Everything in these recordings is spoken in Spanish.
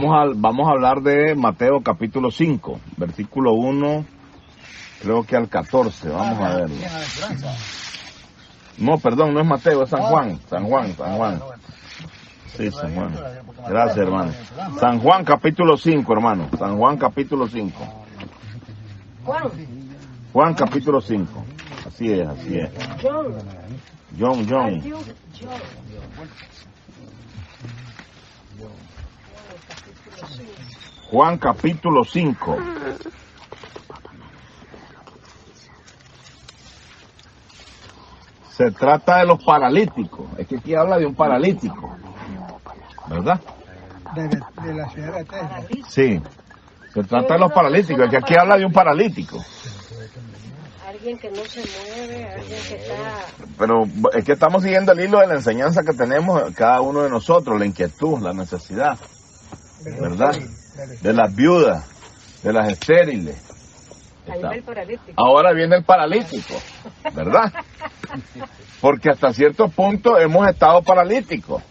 vamos a hablar de Mateo capítulo 5, versículo 1, creo que al 14, vamos a verlo. No, perdón, no es Mateo, es San Juan. Sí, San Juan. Gracias, hermano. San Juan capítulo 5, hermano. San Juan capítulo 5. Juan capítulo 5. Así es. John. Juan capítulo 5. Se trata de los paralíticos. Es que aquí habla de un paralítico, ¿verdad? De la ciudad de Texas. Sí. Se trata de los paralíticos. Es que aquí habla de un paralítico. Alguien que no se mueve, alguien que está... Pero es que estamos siguiendo el hilo de la enseñanza que tenemos cada uno de nosotros, la inquietud, la necesidad, ¿verdad? De las viudas, de las estériles. Ahí va el paralítico. Ahora viene el paralítico, ¿verdad? Porque hasta cierto punto hemos estado paralíticos,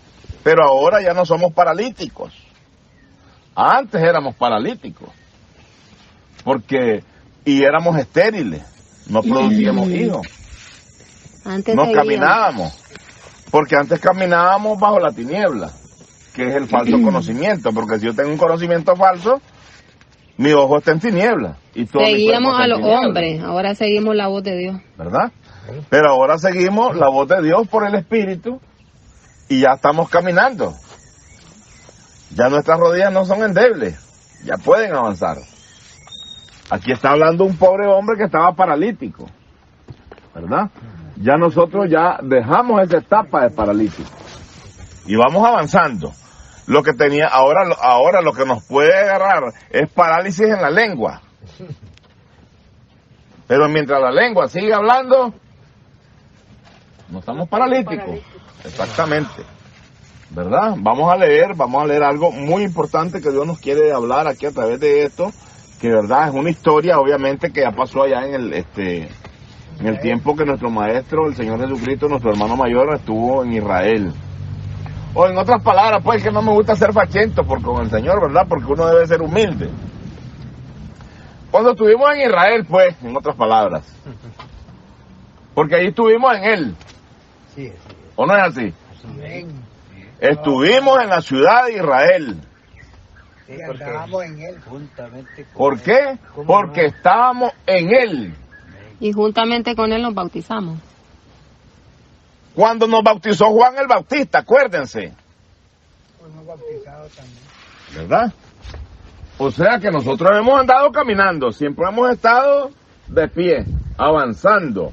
pero ahora ya no somos paralíticos. Antes éramos paralíticos, y éramos estériles, no producíamos hijos, no caminábamos, porque antes caminábamos bajo la tiniebla, que es el falso conocimiento, porque si yo tengo un conocimiento falso, mi ojo está en tiniebla. Y todo seguíamos a los hombres, ahora seguimos la voz de Dios. ¿Verdad? Pero ahora seguimos la voz de Dios por el Espíritu y ya estamos caminando. Ya nuestras rodillas no son endebles, ya pueden avanzar. Aquí está hablando un pobre hombre que estaba paralítico, ¿verdad? Ya nosotros ya dejamos esa etapa de paralítico y vamos avanzando. Lo que tenía ahora lo que nos puede agarrar es parálisis en la lengua. Pero mientras la lengua sigue hablando, no estamos paralíticos. Exactamente. ¿Verdad? Vamos a leer algo muy importante que Dios nos quiere hablar aquí a través de esto, que verdad es una historia obviamente que ya pasó allá en el tiempo que nuestro maestro, el Señor Jesucristo, nuestro hermano mayor, estuvo en Israel. O en otras palabras, pues, que no me gusta ser fachento con el Señor, ¿verdad? Porque uno debe ser humilde. Cuando estuvimos en Israel, pues, en otras palabras. Porque ahí estuvimos en Él. Sí. ¿O no es así? Amén. Estuvimos en la ciudad de Israel. Sí, andábamos en Él. ¿Por qué? Porque estábamos en Él. Y juntamente con Él nos bautizamos. Cuando nos bautizó Juan el Bautista, acuérdense. Fuimos bautizados también. ¿Verdad? O sea que nosotros hemos andado caminando, siempre hemos estado de pie, avanzando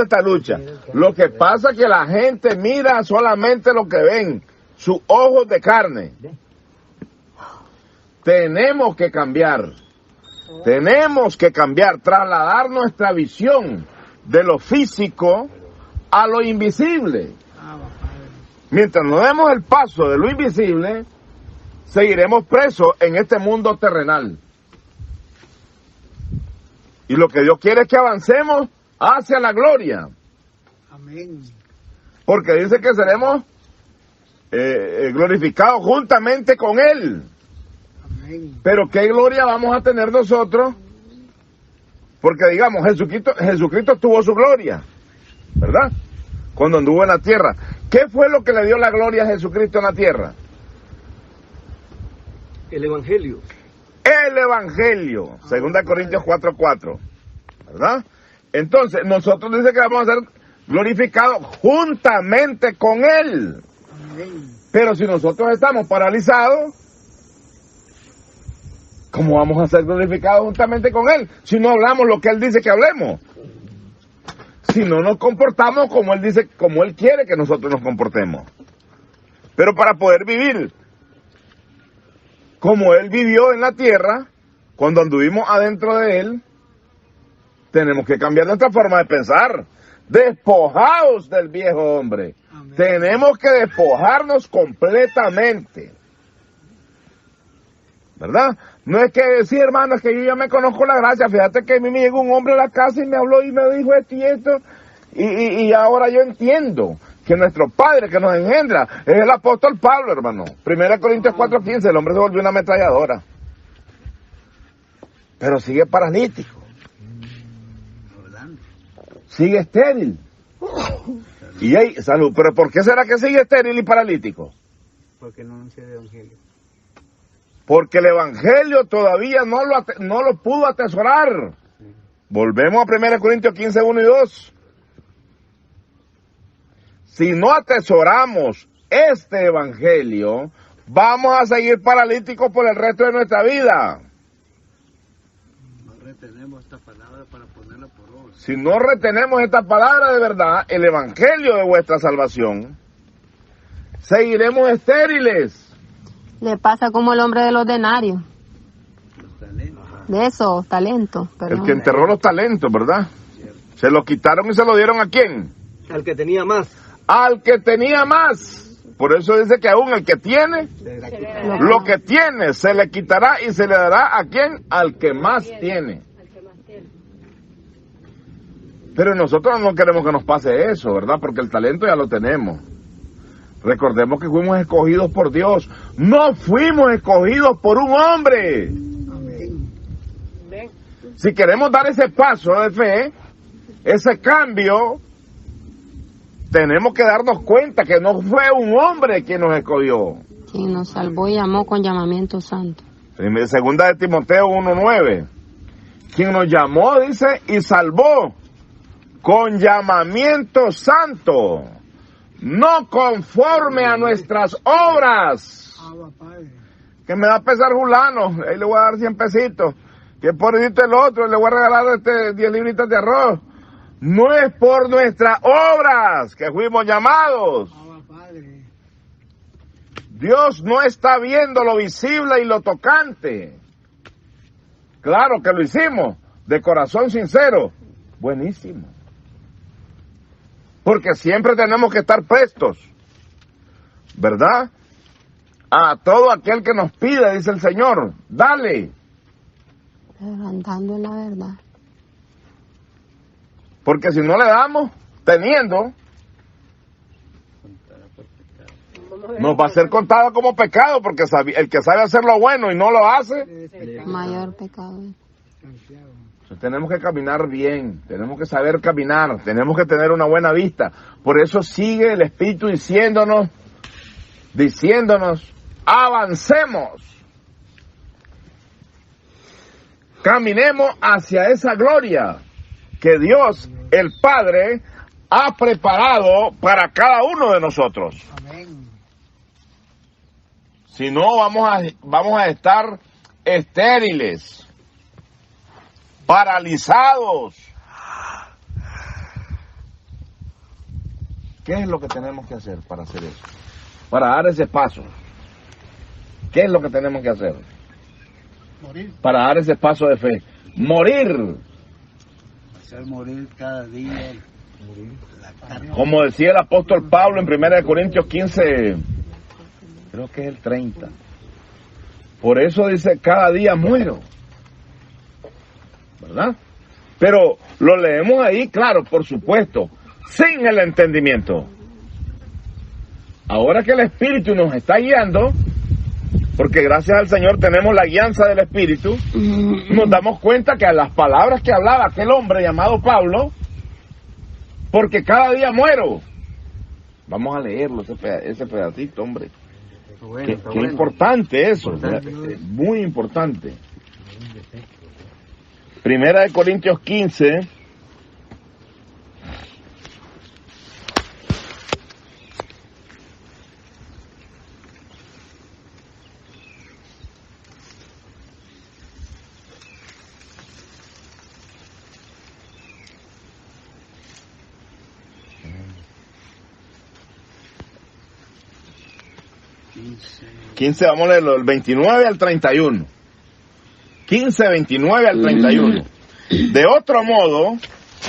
esta lucha. Lo que pasa es que la gente mira solamente lo que ven, sus ojos de carne. Tenemos que cambiar, trasladar nuestra visión de lo físico a lo invisible. Mientras no demos el paso de lo invisible, seguiremos presos en este mundo terrenal. Y lo que Dios quiere es que avancemos hacia la gloria. Amén. Porque dice que seremos glorificados juntamente con Él. Amén. Pero ¿qué gloria vamos a tener nosotros? Porque digamos, Jesucristo tuvo su gloria, ¿verdad? Cuando anduvo en la tierra. ¿Qué fue lo que le dio la gloria a Jesucristo en la tierra? El Evangelio. El Evangelio. 2 Corintios 4:4. ¿Verdad? Entonces, nosotros dice que vamos a ser glorificados juntamente con Él. Amén. Pero si nosotros estamos paralizados, ¿cómo vamos a ser glorificados juntamente con Él? Si no hablamos lo que Él dice que hablemos. Si no nos comportamos como Él dice, como Él quiere que nosotros nos comportemos. Pero para poder vivir como Él vivió en la tierra, cuando anduvimos adentro de Él, tenemos que cambiar nuestra forma de pensar. Despojaos del viejo hombre. Amén. Tenemos que despojarnos completamente. ¿Verdad? No es que decir, hermano, es que yo ya me conozco la gracia. Fíjate que a mí me llegó un hombre a la casa y me habló y me dijo esto y esto. Y ahora yo entiendo que nuestro Padre que nos engendra es el apóstol Pablo, hermano. 1 Corintios 4:15, el hombre se volvió una ametralladora. Pero sigue paralítico. Sigue estéril. Y hay salud. ¿Pero por qué será que sigue estéril y paralítico? Porque no anuncia el evangelio. Porque el evangelio todavía no lo pudo atesorar. Volvemos a 1 Corintios 15, 1 y 2. Si no atesoramos este evangelio, vamos a seguir paralíticos por el resto de nuestra vida. No retenemos esta palabra para ponerla por obra. Si no retenemos esta palabra de verdad, el evangelio de vuestra salvación, seguiremos estériles. Le pasa como el hombre de los denarios. Los talentos. De esos talentos. El que enterró los talentos, ¿verdad? Se los quitaron y se lo dieron ¿a quién? Al que tenía más. Al que tenía más. Por eso dice que aún el que tiene, lo que tiene se le quitará y se le dará ¿a quién? Al que más tiene. Pero nosotros no queremos que nos pase eso, ¿verdad? Porque el talento ya lo tenemos. Recordemos que fuimos escogidos por Dios. No fuimos escogidos por un hombre. Amén. Si queremos dar ese paso de fe, ese cambio, tenemos que darnos cuenta que no fue un hombre quien nos escogió. Quien nos salvó y llamó con llamamiento santo. Segunda de Timoteo 1:9. Quien nos llamó, dice, y salvó con llamamiento santo, no conforme a nuestras obras. Abba, Padre. Que me da a pesar fulano, ahí le voy a dar 100 pesitos. Que por decirte el otro, le voy a regalar 10 libritas de arroz. No es por nuestras obras que fuimos llamados. Abba, Padre. Dios no está viendo lo visible y lo tocante. Claro que lo hicimos, de corazón sincero. Buenísimo. Porque siempre tenemos que estar prestos, ¿verdad? A todo aquel que nos pide, dice el Señor, dale. Pero andando en la verdad. Porque si no le damos, teniendo, nos va a ser contado como pecado, porque el que sabe hacer lo bueno y no lo hace, Mayor pecado. Santiago. tenemos que caminar bien, tenemos que saber caminar, tenemos que tener una buena vista. Por eso sigue el Espíritu diciéndonos, avancemos, caminemos hacia esa gloria que Dios, el Padre, ha preparado para cada uno de nosotros. Amén. Si no, vamos a estar estériles, paralizados. ¿Qué es lo que tenemos que hacer para hacer eso? Para dar ese paso. ¿Qué es lo que tenemos que hacer? Morir. Para dar ese paso de fe. Morir. Hacer morir cada día. La carne. Como decía el apóstol Pablo en 1 Corintios 15, creo que es el 30. Por eso dice, cada día muero. ¿Verdad? Pero lo leemos ahí, claro, por supuesto, sin el entendimiento. Ahora que el Espíritu nos está guiando, porque gracias al Señor tenemos la guianza del Espíritu, nos damos cuenta que a las palabras que hablaba aquel hombre llamado Pablo, porque cada día muero. Vamos a leerlo, ese pedacito, hombre. Qué importante eso, muy importante. Primera de Corintios 15. Vamos a leerlo, del 29 al 31. 15, 29 al 31. De otro modo,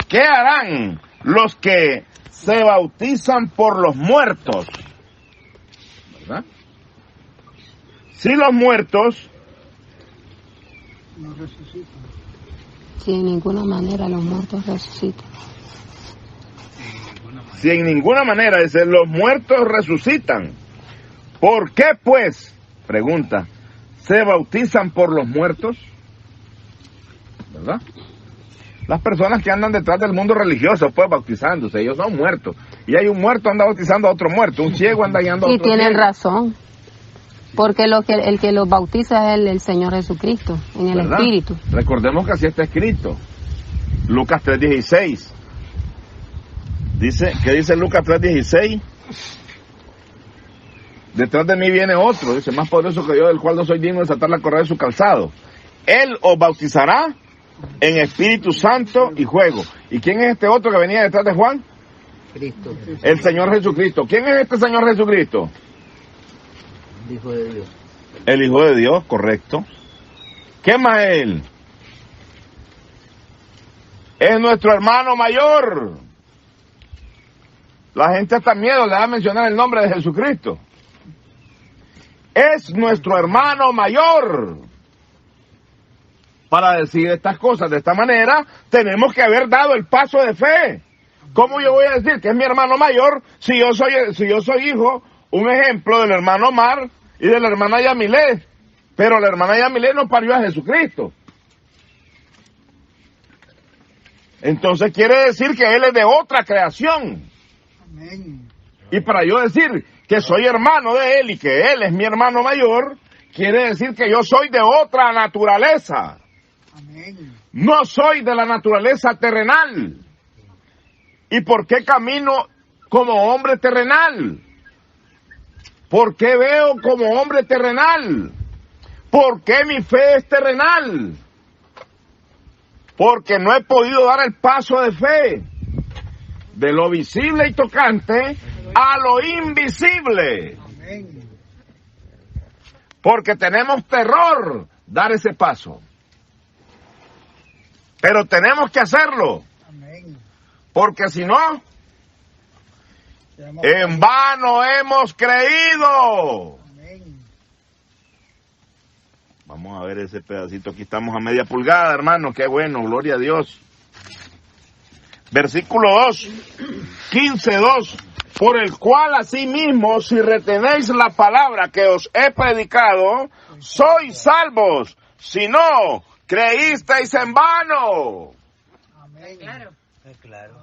¿qué harán los que se bautizan por los muertos? ¿Verdad? Si los muertos No resucitan. Sí, de ninguna manera los muertos resucitan. Si en ninguna manera, dice, los muertos resucitan, ¿por qué pues, pregunta, se bautizan por los muertos? ¿Verdad? Las personas que andan detrás del mundo religioso, pues bautizándose, ellos son muertos. Y hay un muerto anda bautizando a otro muerto, un ciego anda guiando a otro ciego. Y tienen razón. Porque el que los bautiza es el Señor Jesucristo, en el ¿verdad? Espíritu. Recordemos que así está escrito. Lucas 3:16. ¿Qué dice Lucas 3:16? Detrás de mí viene otro, dice, más poderoso que yo, del cual no soy digno de desatar la correa de su calzado. Él os bautizará en Espíritu Santo y fuego. ¿Y quién es este otro que venía detrás de Juan? Cristo. El Señor Jesucristo. ¿Quién es este Señor Jesucristo? El Hijo de Dios. El Hijo de Dios, correcto. ¿Qué más es Él? Es nuestro hermano mayor. La gente hasta miedo le da a mencionar el nombre de Jesucristo. Es nuestro hermano mayor. Para decir estas cosas de esta manera, tenemos que haber dado el paso de fe. ¿Cómo yo voy a decir que es mi hermano mayor si yo soy hijo, un ejemplo del hermano Omar y de la hermana Yamilé? Pero la hermana Yamilé no parió a Jesucristo. Entonces quiere decir que él es de otra creación. Amén. Y para yo decir que soy hermano de él y que él es mi hermano mayor, quiere decir que yo soy de otra naturaleza. Amén. No soy de la naturaleza terrenal. ¿Y por qué camino como hombre terrenal? ¿Por qué veo como hombre terrenal? ¿Por qué mi fe es terrenal? Porque no he podido dar el paso de fe de lo visible y tocante a lo invisible. Amén. Porque tenemos terror dar ese paso. Pero tenemos que hacerlo. Amén. Porque si no, en vano hemos creído. Amén. Vamos a ver ese pedacito. Aquí estamos a media pulgada, hermano. Qué bueno, gloria a Dios. Versículo 2, 15:2. Por el cual asimismo, si retenéis la palabra que os he predicado, sois salvos. Si no, creísteis en vano. Amén. Claro. Claro.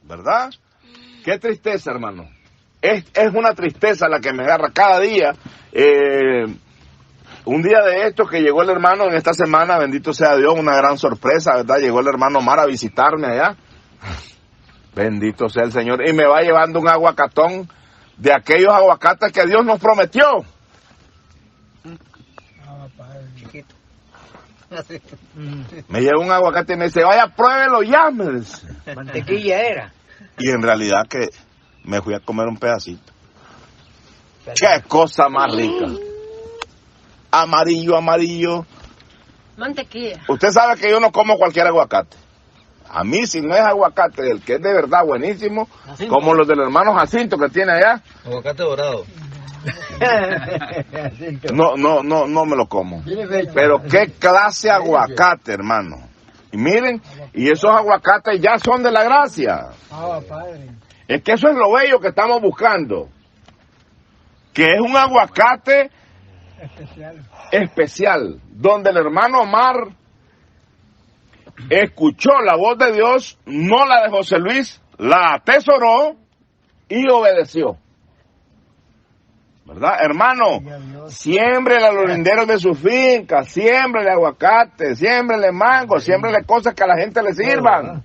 ¿Verdad? Qué tristeza, hermano. Es una tristeza la que me agarra cada día. Un día de estos que llegó el hermano en esta semana, bendito sea Dios, una gran sorpresa, ¿verdad? Llegó el hermano Omar a visitarme allá. Bendito sea el Señor. Y me va llevando un aguacatón de aquellos aguacates que Dios nos prometió. Chiquito. Me lleva un aguacate y me dice, vaya, pruébelo ya, me dice. Mantequilla era. Y en realidad que me fui a comer un pedacito. Qué cosa más rica. Amarillo, amarillo. Mantequilla. Usted sabe que yo no como cualquier aguacate. A mí, si no es aguacate, el que es de verdad buenísimo, Jacinto. como los del hermano Jacinto que tiene allá, Aguacate dorado. no me lo como. Pero qué clase de aguacate, hermano. Y miren, y esos aguacates ya son de la gracia. Padre. Es que eso es lo bello que estamos buscando. Que es un aguacate especial, donde el hermano Omar escuchó la voz de Dios, no la de José Luis, la atesoró y obedeció. ¿Verdad, hermano? Siémbrele a los linderos de su finca, siémbrele aguacate, siémbrele mango, siémbrele cosas que a la gente le sirvan.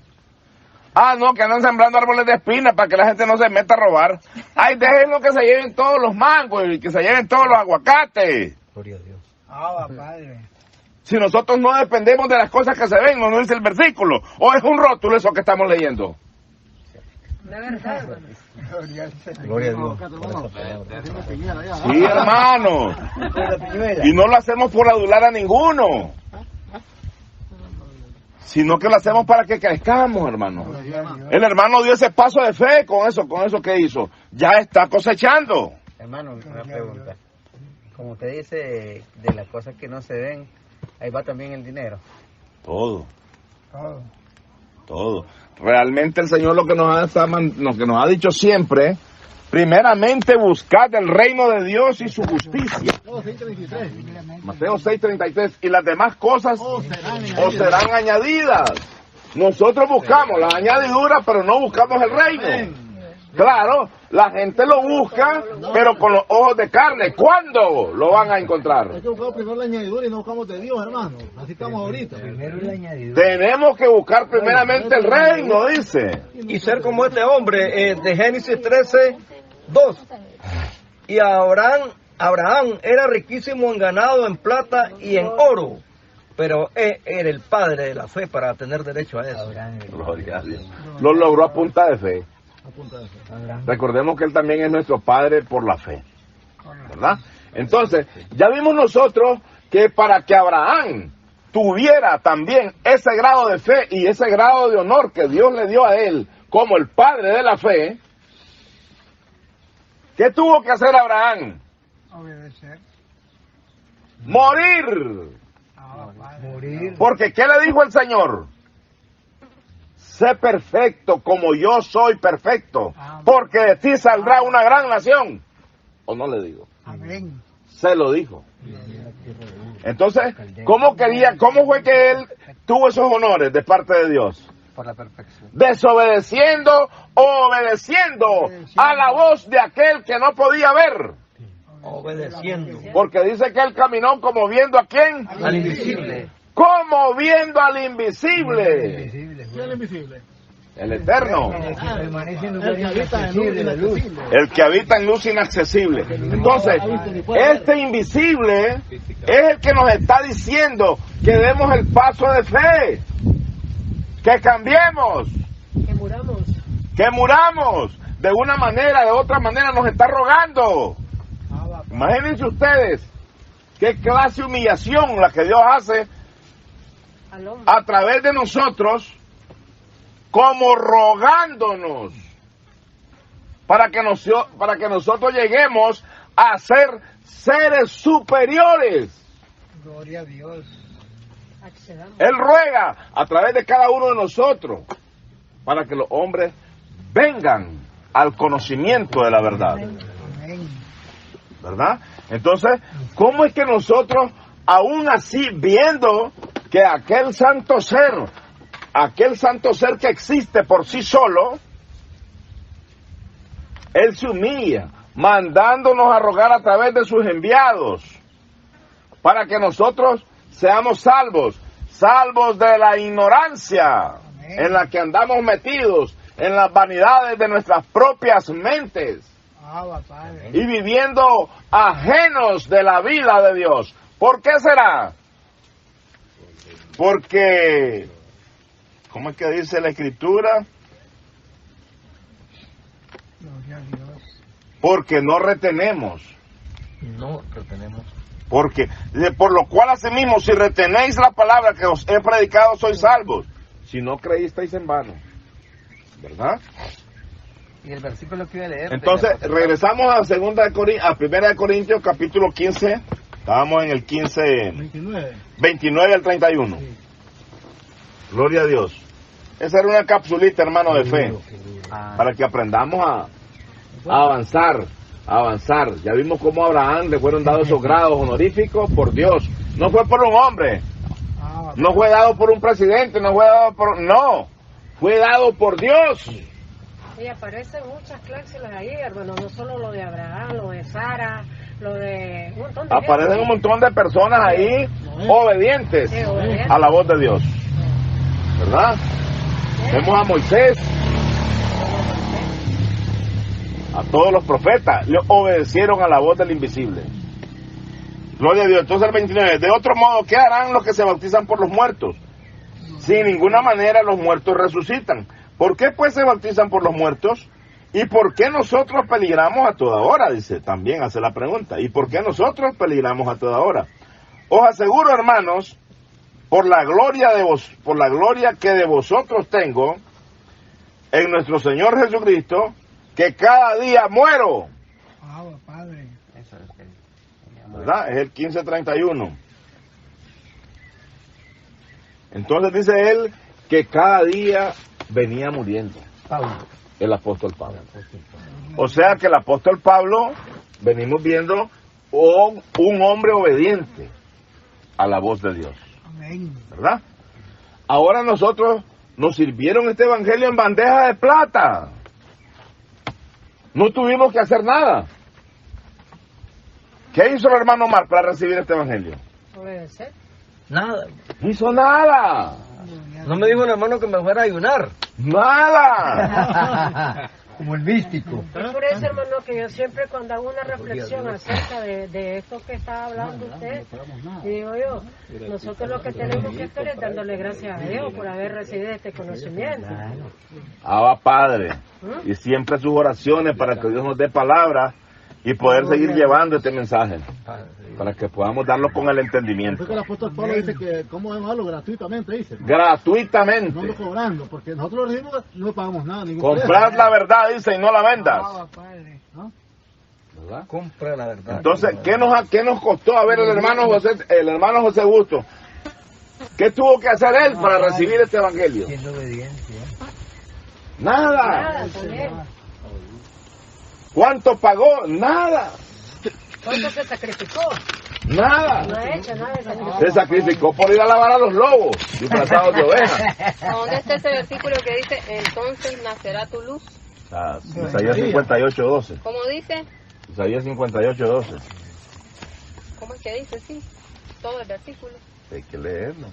Ah, no, que andan sembrando árboles de espina para que la gente no se meta a robar. Ay, déjenlo que se lleven todos los mangos y que se lleven todos los aguacates. Gloria a Dios. Padre. Si nosotros no dependemos de las cosas que se ven, no dice el versículo, o es un rótulo eso que estamos leyendo. De verdad, hermano. Gloria a Dios. Sí, hermano. Y no lo hacemos por adular a ninguno, sino que lo hacemos para que crezcamos, hermano. El hermano dio ese paso de fe con eso que hizo. Ya está cosechando. Hermano, una pregunta. Como usted dice, de las cosas que no se ven, ahí va también el dinero. Todo. Todo. Realmente el Señor lo que nos ha dicho siempre, primeramente buscad el reino de Dios y su justicia. Mateo 6:33. Y las demás cosas os serán añadidas. Nosotros buscamos las añadiduras, pero no buscamos el reino. Claro, la gente lo busca, pero con los ojos de carne. ¿Cuándo lo van a encontrar? Hay que buscar primero la añadidura y no buscamos de Dios, hermano. Así estamos ahorita. Tenemos que buscar primeramente el reino, dice. Y ser como este hombre de Génesis 13:2. Y Abraham era riquísimo en ganado, en plata y en oro. Pero él era el padre de la fe para tener derecho a eso. Gloria a Dios. Lo logró a punta de fe. Recordemos que Él también es nuestro Padre por la fe, ¿verdad? Entonces, ya vimos nosotros que para que Abraham tuviera también ese grado de fe y ese grado de honor que Dios le dio a él como el Padre de la fe, ¿qué tuvo que hacer Abraham? Obedecer. Morir. Morir. Porque ¿qué le dijo el Señor? Sé perfecto como yo soy perfecto, porque de ti saldrá una gran nación. ¿O no le digo? Amén. Se lo dijo. Entonces, ¿cómo fue que él tuvo esos honores de parte de Dios? Por la perfección. Desobedeciendo o obedeciendo a la voz de aquel que no podía ver. Obedeciendo. Porque dice que él caminó como viendo a quién. Al invisible. Como viendo al invisible. ¿Quién es el invisible? El eterno. El que habita en luz inaccesible. El que habita en luz inaccesible. Entonces, este invisible es el que nos está diciendo que demos el paso de fe. Que cambiemos. Que muramos. De una manera, de otra manera nos está rogando. Imagínense ustedes qué clase de humillación la que Dios hace a través de nosotros, como rogándonos para que nosotros lleguemos a ser seres superiores. Gloria a Dios. Él ruega a través de cada uno de nosotros para que los hombres vengan al conocimiento de la verdad. Amén. ¿Verdad? Entonces, ¿cómo es que nosotros, aún así, viendo que aquel santo ser que existe por sí solo, Él se humilla, mandándonos a rogar a través de sus enviados, para que nosotros seamos salvos de la ignorancia en la que andamos metidos, en las vanidades de nuestras propias mentes, y viviendo ajenos de la vida de Dios? ¿Por qué será? Porque, ¿cómo es que dice la Escritura? Gloria a Dios. Porque no retenemos. No retenemos. Porque, por lo cual asimismo, si retenéis la palabra que os he predicado, sois salvos. Si no creísteis en vano. ¿Verdad? Y el versículo que iba a leer. Entonces, regresamos a 1 Corintios, capítulo 15. Estábamos en el 29 al 31. Sí. Gloria a Dios. Esa era una capsulita, hermano, de fe. Para que aprendamos a avanzar. Ya vimos cómo a Abraham le fueron dados esos grados honoríficos por Dios. No fue por un hombre. No fue dado por un presidente. No, fue dado por Dios. Y aparecen muchas cláusulas ahí, hermano, no solo lo de Abraham, lo de Sara, lo de un montón de Aparecen gente. un montón de personas ahí obedientes a la voz de Dios. ¿Verdad? Vemos a Moisés, a todos los profetas, le obedecieron a la voz del invisible. Gloria a Dios. Entonces el 29, de otro modo, ¿qué harán los que se bautizan por los muertos? Sin ninguna manera los muertos resucitan. ¿Por qué pues se bautizan por los muertos? ¿Y por qué nosotros peligramos a toda hora? Dice, también hace la pregunta. ¿Y por qué nosotros peligramos a toda hora? Os aseguro, hermanos, por la gloria que de vosotros tengo en nuestro Señor Jesucristo, que cada día muero. Padre. Eso es que... ¿Verdad? Es el 15:31. Entonces dice él que cada día venía muriendo. Pablo. El apóstol Pablo. O sea que el apóstol Pablo, venimos viendo un hombre obediente a la voz de Dios. ¿Verdad? Ahora nosotros nos sirvieron este evangelio en bandeja de plata. No tuvimos que hacer nada. ¿Qué hizo el hermano Omar para recibir este evangelio? Obedecer. Nada. No hizo nada. No me dijo un hermano que me fuera a ayunar. Nada. Como el místico. Es por eso, hermano, que yo siempre cuando hago una reflexión acerca de esto que está hablando usted, y digo yo, nosotros lo que tenemos que hacer es dándole gracias a Dios por haber recibido este conocimiento. Abba Padre. Y siempre sus oraciones para que Dios nos dé palabra y poder seguir llevando este mensaje. Para que podamos darlo con el entendimiento. Porque el apóstol Pablo dice que cómo debemos darlo gratuitamente, dice. Gratuitamente. No ando cobrando, porque nosotros lo recibimos, no pagamos nada. Comprad la verdad, dice, y no la vendas. ¿No? ¿Verdad? Compra la verdad. Entonces, ¿qué nos costó? A ver, el hermano José Busto, ¿qué tuvo que hacer él para recibir este evangelio? Siendo obediente. Nada. Nada, también. ¿Cuánto pagó? Nada. ¿Cuánto se sacrificó? Nada. No ha hecho nada de sacrificio. Se sacrificó por ir a lavar a los lobos, disfrazados de ovejas. ¿Dónde está ese versículo que dice, entonces nacerá tu luz? Isaías 58:12. ¿Cómo dice? Isaías 58:12. ¿Cómo es que dice? Sí, todo el versículo. Hay que leerlo.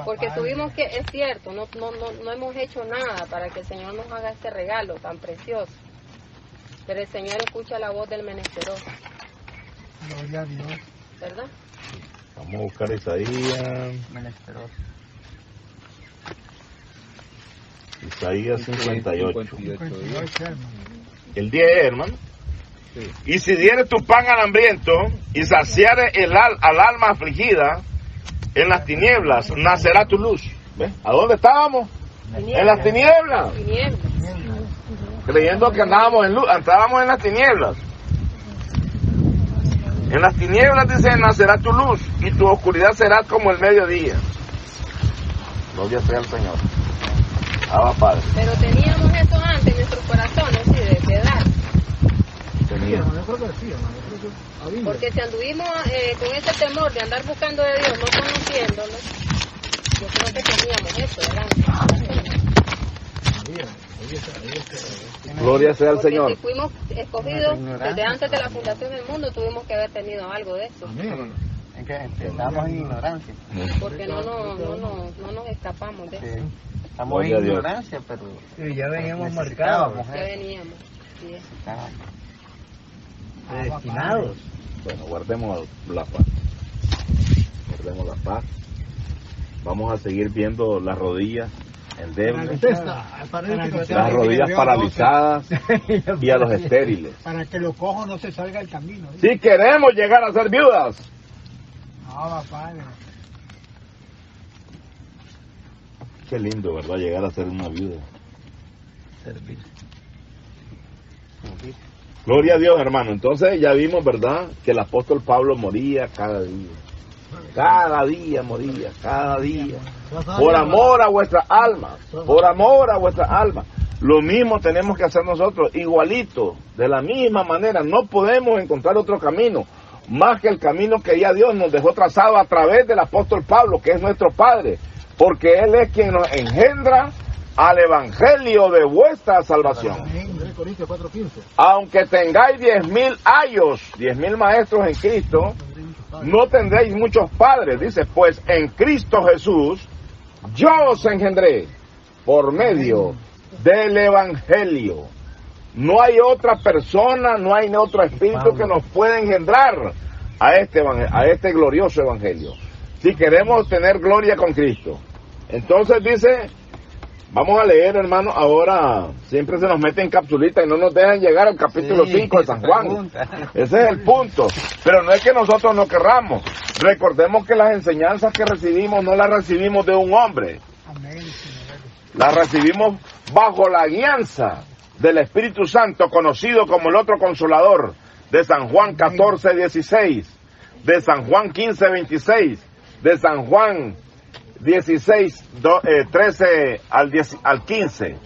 Porque tuvimos que, es cierto, no hemos hecho nada para que el Señor nos haga este regalo tan precioso. Pero el Señor escucha la voz del menesteroso. Gloria a Dios. ¿Verdad? Vamos a buscar Isaías. Menesteroso. Isaías 58. 58, hermano. El 10, hermano. Y si dieres tu pan al hambriento y saciares al alma afligida, en las tinieblas nacerá tu luz. ¿Ves? ¿A dónde estábamos? En las tinieblas. Tinieblas. Creyendo que andábamos en luz, estábamos en las tinieblas. En las tinieblas, dice, nacerá tu luz y tu oscuridad será como el mediodía. Gloria sea al Señor. Abba Padre. Pero teníamos eso antes en nuestros corazones, sí, de dar. Teníamos. Yo creo que sí, hermano. Yo creo que había. Porque si anduvimos con ese temor de andar buscando de Dios, no conociéndolo, yo creo que teníamos eso, ¿verdad? Gloria sea al Porque Señor. si fuimos escogidos desde antes de la fundación del mundo, tuvimos que haber tenido algo de eso. Es que estamos en ignorancia. Porque no nos escapamos de eso. Estamos Gloria a en Dios. ignorancia, pero Ya veníamos necesitábamos Ya veníamos. Sí. Estábamos predestinados. Bueno, guardemos la paz. Guardemos la paz. Vamos a seguir viendo las rodillas endebles, las rodillas paralizadas y a los estériles. Para que los cojos no se salga del camino. Si queremos llegar a ser viudas, Padre. qué lindo, ¿verdad? Llegar a ser una viuda. Servir. Gloria a Dios, hermano. Entonces ya vimos, ¿verdad? Que el apóstol Pablo moría cada día. Cada día moría, cada día. Por amor a vuestras almas. Por amor a vuestras almas. Lo mismo tenemos que hacer nosotros, igualito, de la misma manera. No podemos encontrar otro camino, más que el camino que ya Dios nos dejó trazado a través del apóstol Pablo, que es nuestro Padre. Porque Él es quien nos engendra al evangelio de vuestra salvación. Corintios 4:15. Aunque tengáis 10,000 ayos, 10,000 maestros en Cristo, no tendréis muchos padres. Dice, pues en Cristo Jesús yo os engendré por medio del evangelio. No hay otra persona, no hay otro espíritu que nos pueda engendrar a este glorioso evangelio. Si queremos tener gloria con Cristo. Entonces dice, vamos a leer, hermano, ahora siempre se nos mete en capsulita y no nos dejan llegar al capítulo 5 de San Juan. Ese es el punto. Pero no es que nosotros no querramos. Recordemos que las enseñanzas que recibimos no las recibimos de un hombre. Las recibimos bajo la guianza del Espíritu Santo, conocido como el otro Consolador, de San Juan 14:16, de San Juan 15:26, de San Juan 16, 13 al 15.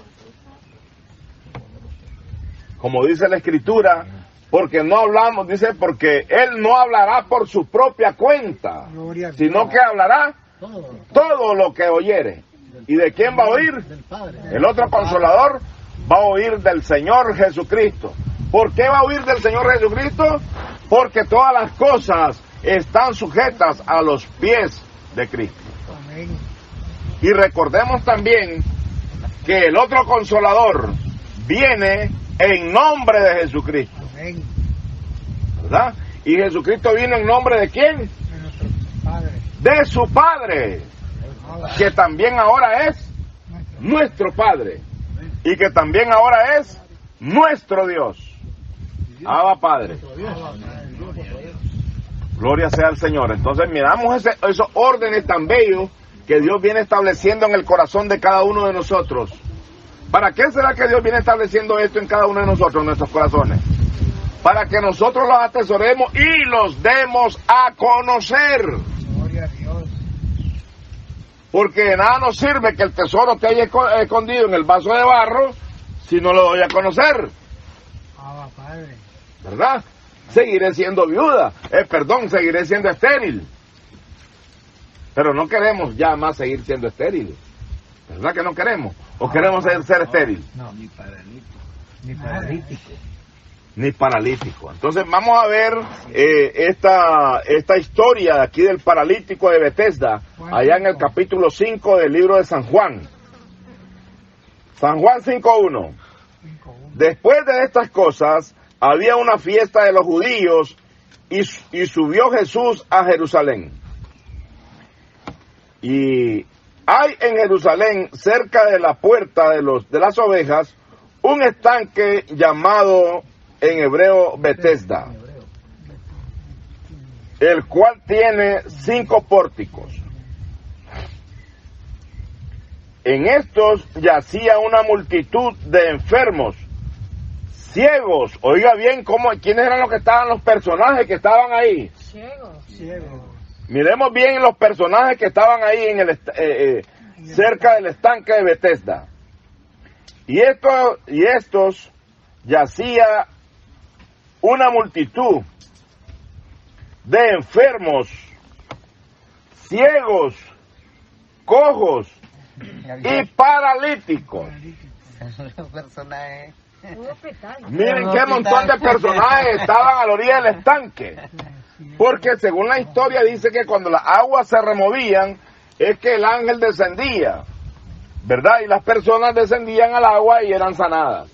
Como dice la Escritura, porque no hablamos, dice, porque Él no hablará por su propia cuenta, sino que hablará todo lo que oyere. ¿Y de quién va a oír? El otro Consolador va a oír del Señor Jesucristo. ¿Por qué va a oír del Señor Jesucristo? Porque todas las cosas están sujetas a los pies de Cristo. Y recordemos también que el otro Consolador viene en nombre de Jesucristo, ¿verdad? Y Jesucristo vino en nombre de ¿quién? De su Padre, que también ahora es nuestro Padre, y que también ahora es nuestro Dios. Abba Padre. Gloria sea al Señor. Entonces miramos esos órdenes tan bellos que Dios viene estableciendo en el corazón de cada uno de nosotros. ¿Para qué será que Dios viene estableciendo esto en cada uno de nosotros, en nuestros corazones? Para que nosotros los atesoremos y los demos a conocer. Gloria a Dios. Porque de nada nos sirve que el tesoro te haya escondido en el vaso de barro si no lo doy a conocer. Padre. ¿Verdad? Seguiré siendo viuda, seguiré siendo estéril. Pero no queremos ya más seguir siendo estériles. ¿Verdad que no queremos? ¿O queremos ser estéril? No, ni paralítico. Ni paralítico. Ni paralítico. Entonces vamos a ver esta historia de aquí del paralítico de Betesda, allá en el capítulo 5 del libro de San Juan. San Juan 5:1. Después de estas cosas, había una fiesta de los judíos y subió Jesús a Jerusalén. Y hay en Jerusalén, cerca de la puerta de las ovejas, un estanque llamado en hebreo Betesda, el cual tiene 5 pórticos. En estos yacía una multitud de enfermos, ciegos. Oiga bien quiénes eran los personajes que estaban ahí. Ciegos. Miremos bien los personajes que estaban ahí cerca del estanque de Betesda. Y estos yacía una multitud de enfermos, ciegos, cojos y paralíticos. Un hospital. Miren qué montón de personajes estaban a la orilla del estanque. Porque según la historia dice que cuando las aguas se removían es que el ángel descendía, ¿verdad? Y las personas descendían al agua y eran sanadas.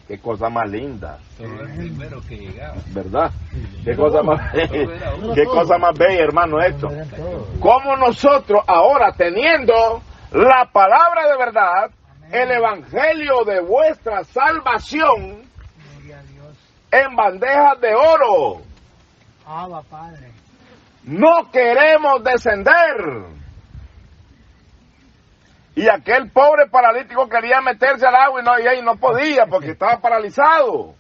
Qué cosa más linda. Solo el primero que llegaba. ¿Verdad? Qué cosa más bella, hermano, esto. Como nosotros ahora, teniendo la palabra de verdad, el evangelio de vuestra salvación, en bandejas de oro, Padre. no queremos descender. Y aquel pobre paralítico quería meterse al agua y no podía porque estaba paralizado.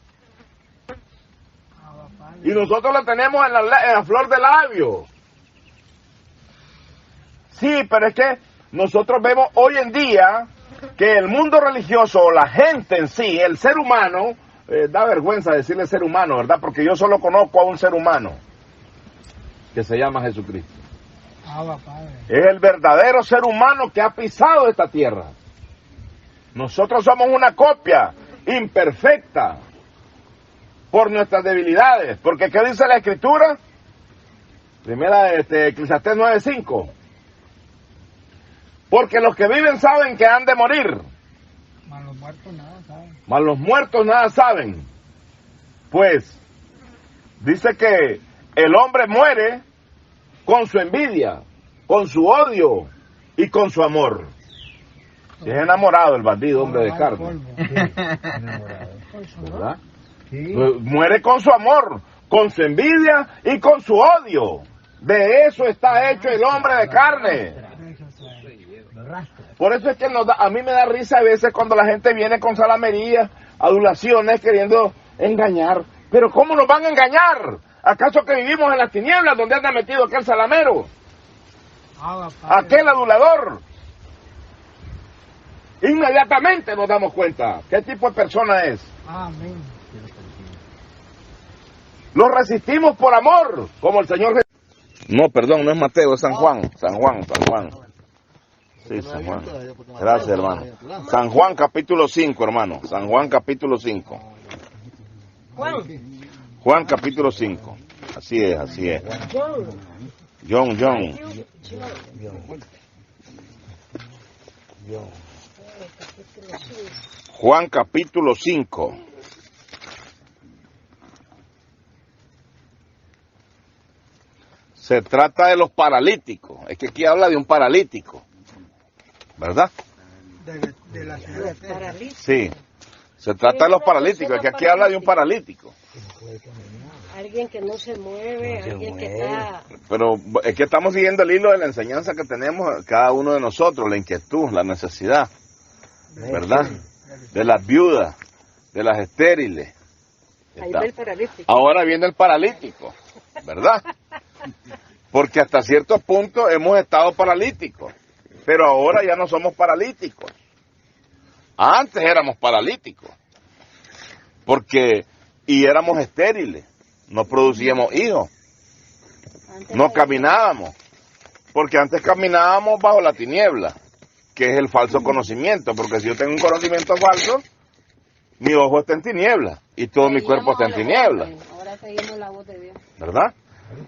Y nosotros lo tenemos en la flor del labio. Sí, pero es que nosotros vemos hoy en día que el mundo religioso, la gente en sí, el ser humano, da vergüenza decirle ser humano, ¿verdad? Porque yo solo conozco a un ser humano que se llama Jesucristo. Es el verdadero ser humano que ha pisado esta tierra. Nosotros somos una copia imperfecta por nuestras debilidades. Porque ¿qué dice la Escritura? Primera Eclesiastés 9:5. Porque los que viven saben que han de morir. Mas los muertos nada saben. Mas los muertos nada saben. Pues dice que el hombre muere con su envidia, con su odio y con su amor. Si es enamorado el bandido, hombre de carne. ¿Verdad? Sí. Muere con su amor, con su envidia y con su odio. De eso está hecho el hombre de carne. Por eso es que a mí me da risa a veces cuando la gente viene con salamerías, adulaciones, queriendo engañar. Pero ¿cómo nos van a engañar? ¿Acaso que vivimos en las tinieblas donde anda metido aquel salamero? aquel adulador. Inmediatamente nos damos cuenta qué tipo de persona es. Amén. Lo resistimos por amor, como el Señor Jesús. No, perdón, no es Mateo, es San Juan. San Juan. Sí, San Juan. Gracias, hermano. San Juan capítulo 5, hermano. San Juan capítulo 5. Juan capítulo 5. Así es. John. Juan capítulo 5. Se trata de los paralíticos. Es que aquí habla de un paralítico, ¿verdad? De la ciudad. Sí. Se trata de los paralíticos. Es que aquí habla de un paralítico. Alguien que no se mueve, alguien que está... Pero es que estamos siguiendo el hilo de la enseñanza que tenemos cada uno de nosotros, la inquietud, la necesidad, ¿verdad? De las viudas, de las estériles. Ahí va el paralítico. Ahora viene el paralítico, ¿verdad? Porque hasta cierto punto hemos estado paralíticos, pero ahora ya no somos paralíticos. Antes éramos paralíticos, y éramos estériles, no producíamos hijos, no caminábamos, porque antes caminábamos bajo la tiniebla, que es el falso conocimiento, porque si yo tengo un conocimiento falso, mi ojo está en tiniebla y todo mi cuerpo está en tiniebla. Ahora seguimos la voz de Dios, ¿verdad?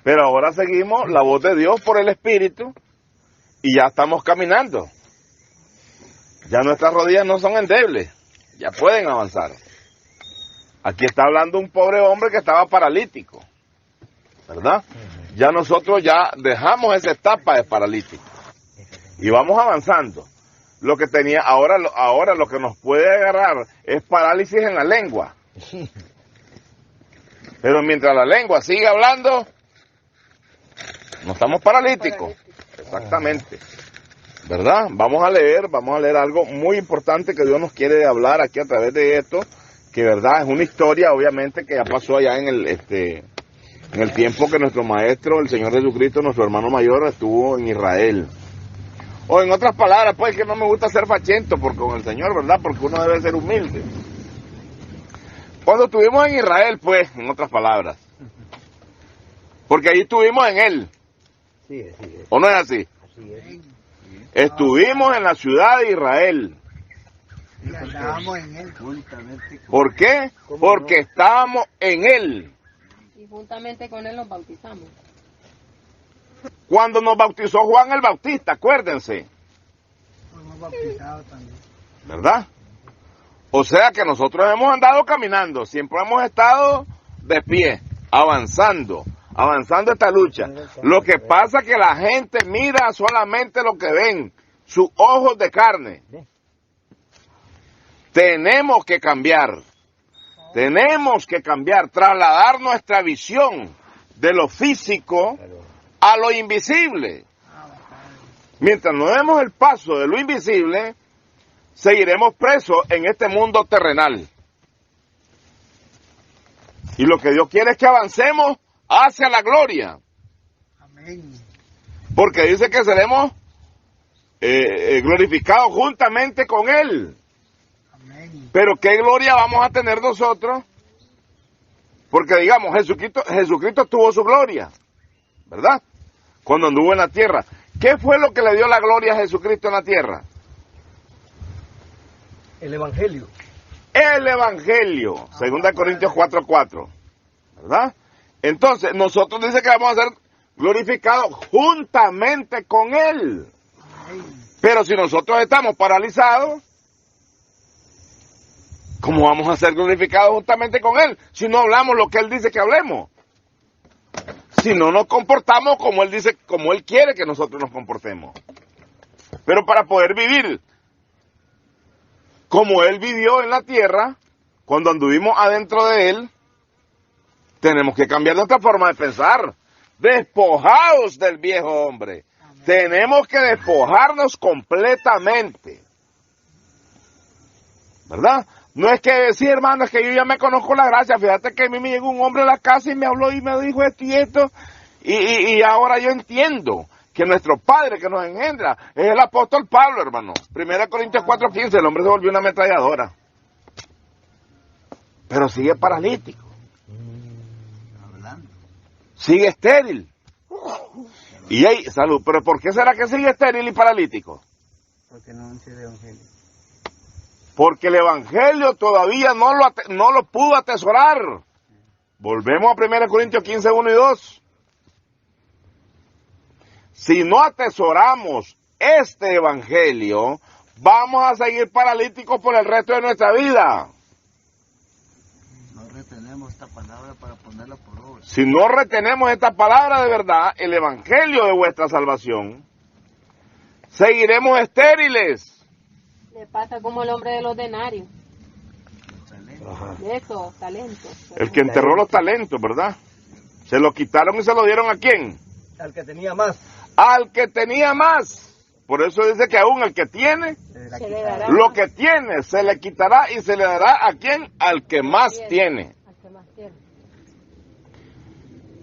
Pero ahora seguimos la voz de Dios por el Espíritu y ya estamos caminando. Ya nuestras rodillas no son endebles, ya pueden avanzar. Aquí está hablando un pobre hombre que estaba paralítico, ¿verdad? Ya nosotros ya dejamos esa etapa de paralítico y vamos avanzando. Lo que tenía ahora lo que nos puede agarrar es parálisis en la lengua. Pero mientras la lengua sigue hablando, no estamos paralíticos. Exactamente. ¿Verdad? Vamos a leer algo muy importante que Dios nos quiere hablar aquí a través de esto, que verdad es una historia obviamente que ya pasó allá en el tiempo que nuestro maestro, el Señor Jesucristo, nuestro hermano mayor, estuvo en Israel. O en otras palabras, pues, que no me gusta ser fachento con el Señor, ¿verdad? Porque uno debe ser humilde. Cuando estuvimos en Israel, pues, en otras palabras. Porque ahí estuvimos en Él. Sí, así es. ¿O no es así? Así es. Estuvimos en la ciudad de Israel. Y andábamos en él juntamente. ¿Por qué? Porque estábamos en Él. y juntamente con Él nos bautizamos. Cuando nos bautizó Juan el Bautista, acuérdense. Fuimos bautizados también. ¿Verdad? O sea que nosotros hemos andado caminando, siempre hemos estado de pie, avanzando esta lucha. Lo que pasa es que la gente mira solamente lo que ven, sus ojos de carne. Tenemos que cambiar, trasladar nuestra visión de lo físico a lo invisible. Mientras no demos el paso de lo invisible, seguiremos presos en este mundo terrenal. Y lo que Dios quiere es que avancemos hacia la gloria. Amén. Porque dice que seremos glorificados juntamente con Él. Amén. Pero ¿qué gloria vamos a tener nosotros? Porque digamos, Jesucristo tuvo su gloria, ¿verdad? Cuando anduvo en la tierra. ¿Qué fue lo que le dio la gloria a Jesucristo en la tierra? El Evangelio. El Evangelio, 2 Corintios 4:4, ¿verdad? Entonces, nosotros dice que vamos a ser glorificados juntamente con Él. Pero si nosotros estamos paralizados, ¿cómo vamos a ser glorificados juntamente con Él? Si no hablamos lo que Él dice que hablemos. Si no nos comportamos como Él dice, como Él quiere que nosotros nos comportemos. Pero para poder vivir como Él vivió en la tierra, cuando anduvimos adentro de Él, tenemos que cambiar nuestra forma de pensar. Despojados del viejo hombre. Amén. Tenemos que despojarnos completamente. ¿Verdad? No es que decir, hermano, es que yo ya me conozco la gracia. Fíjate que a mí me llegó un hombre a la casa y me habló y me dijo esto y esto. Y ahora yo entiendo que nuestro Padre que nos engendra es el apóstol Pablo, hermano. 1 Corintios 4:15, el hombre se volvió una ametralladora. Pero sigue paralítico. Sigue estéril. Y hay salud. ¿Pero por qué será que sigue estéril y paralítico? Porque no anuncia el evangelio. Porque el evangelio todavía no lo pudo atesorar. Volvemos a 1 Corintios 15:1 y 2. Si no atesoramos este evangelio, vamos a seguir paralíticos por el resto de nuestra vida. No retenemos esta palabra para ponerla por obra. Si no retenemos esta palabra de verdad, el evangelio de vuestra salvación, seguiremos estériles. Le pasa como el hombre de los denarios. Ajá. De esos talentos. El que enterró los talentos, ¿verdad? Se los quitaron y se los dieron ¿a quién? Al que tenía más. Al que tenía más. Por eso dice que aún el que tiene, Se le dará lo más que tiene se le quitará y se le dará ¿a quién? Al que más tiene. al que más tiene.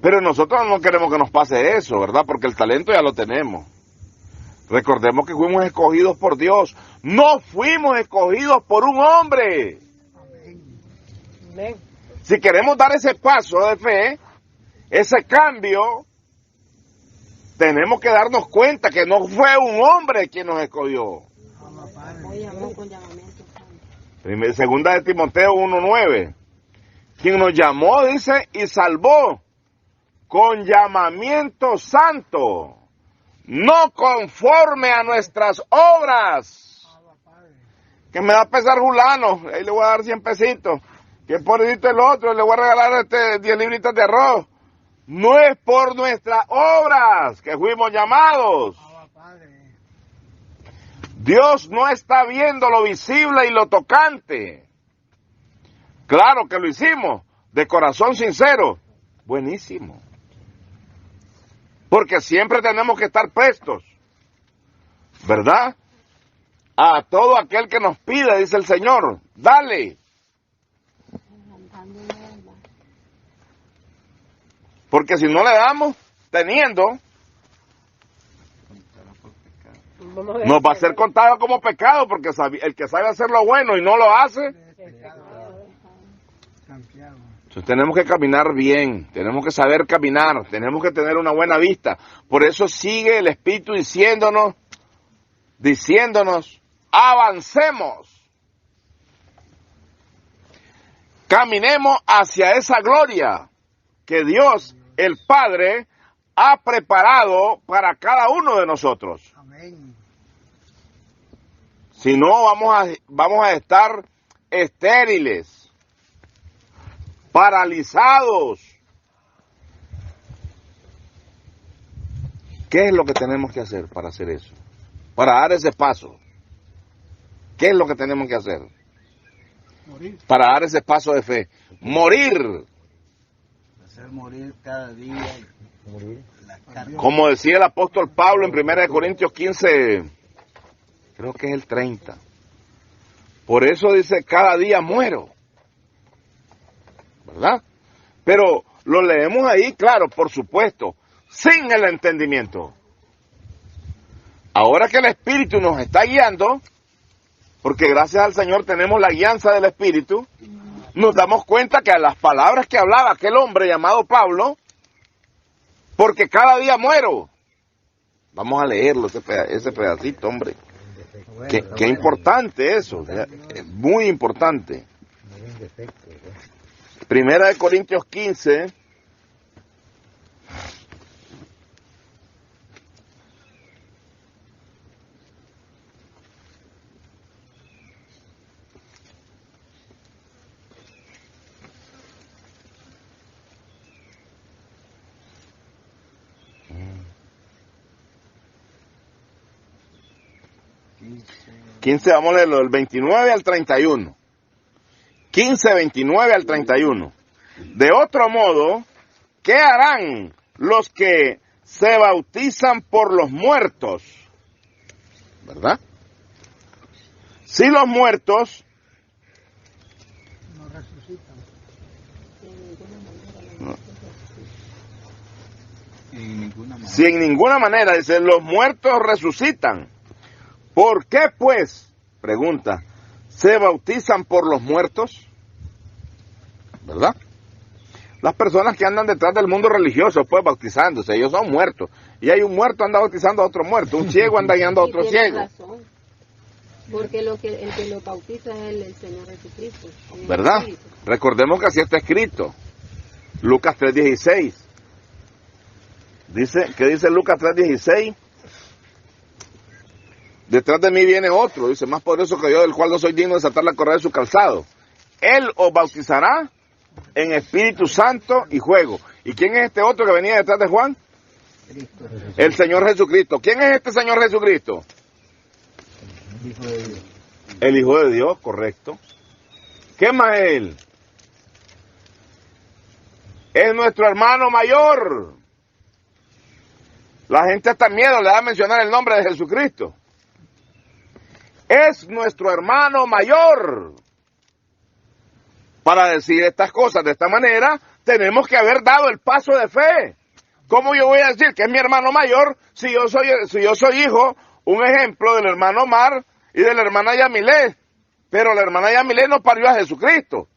Pero nosotros no queremos que nos pase eso, ¿verdad? Porque el talento ya lo tenemos. Recordemos que fuimos escogidos por Dios. No fuimos escogidos por un hombre. Amén. Si queremos dar ese paso de fe, ese cambio, tenemos que darnos cuenta que no fue un hombre quien nos escogió. Hoy llamó con llamamiento santo. Segunda de Timoteo 1:9. Quien nos llamó, dice, y salvó con llamamiento santo, no conforme a nuestras obras. Que me da a pesar Julano, ahí le voy a dar 100 pesitos. Que pobrecito el otro, le voy a regalar 10 libritas de arroz. No es por nuestras obras que fuimos llamados. Dios no está viendo lo visible y lo tocante. Claro que lo hicimos, de corazón sincero. Buenísimo. Porque siempre tenemos que estar prestos, ¿verdad? A todo aquel que nos pide, dice el Señor, dale. Porque si no le damos, teniendo, Vamos a ver. nos va a ser contado como pecado, porque el que sabe hacer lo bueno y no lo hace. Entonces tenemos que caminar bien, tenemos que saber caminar, tenemos que tener una buena vista. Por eso sigue el Espíritu diciéndonos, avancemos. Caminemos hacia esa gloria que Dios, el Padre, ha preparado para cada uno de nosotros. Amén. Si no, vamos a estar estériles, paralizados. ¿Qué es lo que tenemos que hacer para hacer eso? Para dar ese paso. ¿Qué es lo que tenemos que hacer? Morir. Para dar ese paso de fe. Morir. Hacer morir cada día la carne. Como decía el apóstol Pablo en 1 Corintios 15, creo que es el 30. Por eso dice, cada día muero. ¿Verdad? Pero lo leemos ahí, claro, por supuesto, sin el entendimiento. Ahora que el Espíritu nos está guiando, porque gracias al Señor tenemos la guianza del Espíritu, nos damos cuenta que a las palabras que hablaba aquel hombre llamado Pablo, porque cada día muero. Vamos a leerlo, ese pedacito, hombre. Qué importante eso, es muy importante. Primera de Corintios 15. Vamos a leerlo del 29 al 31. 15, 29 al 31. De otro modo, ¿qué harán los que se bautizan por los muertos? ¿Verdad? Si los muertos No resucitan. Si en ninguna manera, dice, los muertos resucitan. ¿Por qué, pues, pregunta, se bautizan por los muertos? ¿Verdad? Las personas que andan detrás del mundo religioso, pues, bautizándose, ellos son muertos. Y hay un muerto anda bautizando a otro muerto, un ciego anda guiando a otro ciego. Razón, porque el que lo bautiza es el Señor Jesucristo. ¿Verdad? Recordemos que así está escrito. Lucas 3:16. ¿Qué dice Lucas 3:16? Detrás de mí viene otro, dice, más poderoso que yo, del cual no soy digno de desatar la correa de su calzado. Él os bautizará en Espíritu Santo y fuego. ¿Y quién es este otro que venía detrás de Juan? Cristo. El Señor Jesucristo. ¿Quién es este Señor Jesucristo? Hijo de Dios. El Hijo de Dios, correcto. ¿Qué más es Él? Es nuestro hermano mayor. La gente hasta miedo le da a mencionar el nombre de Jesucristo. Es nuestro hermano mayor. Para decir estas cosas de esta manera, tenemos que haber dado el paso de fe. ¿Cómo yo voy a decir que es mi hermano mayor si yo soy hijo, un ejemplo del hermano Omar y de la hermana Yamilé? Pero la hermana Yamilé no parió a Jesucristo.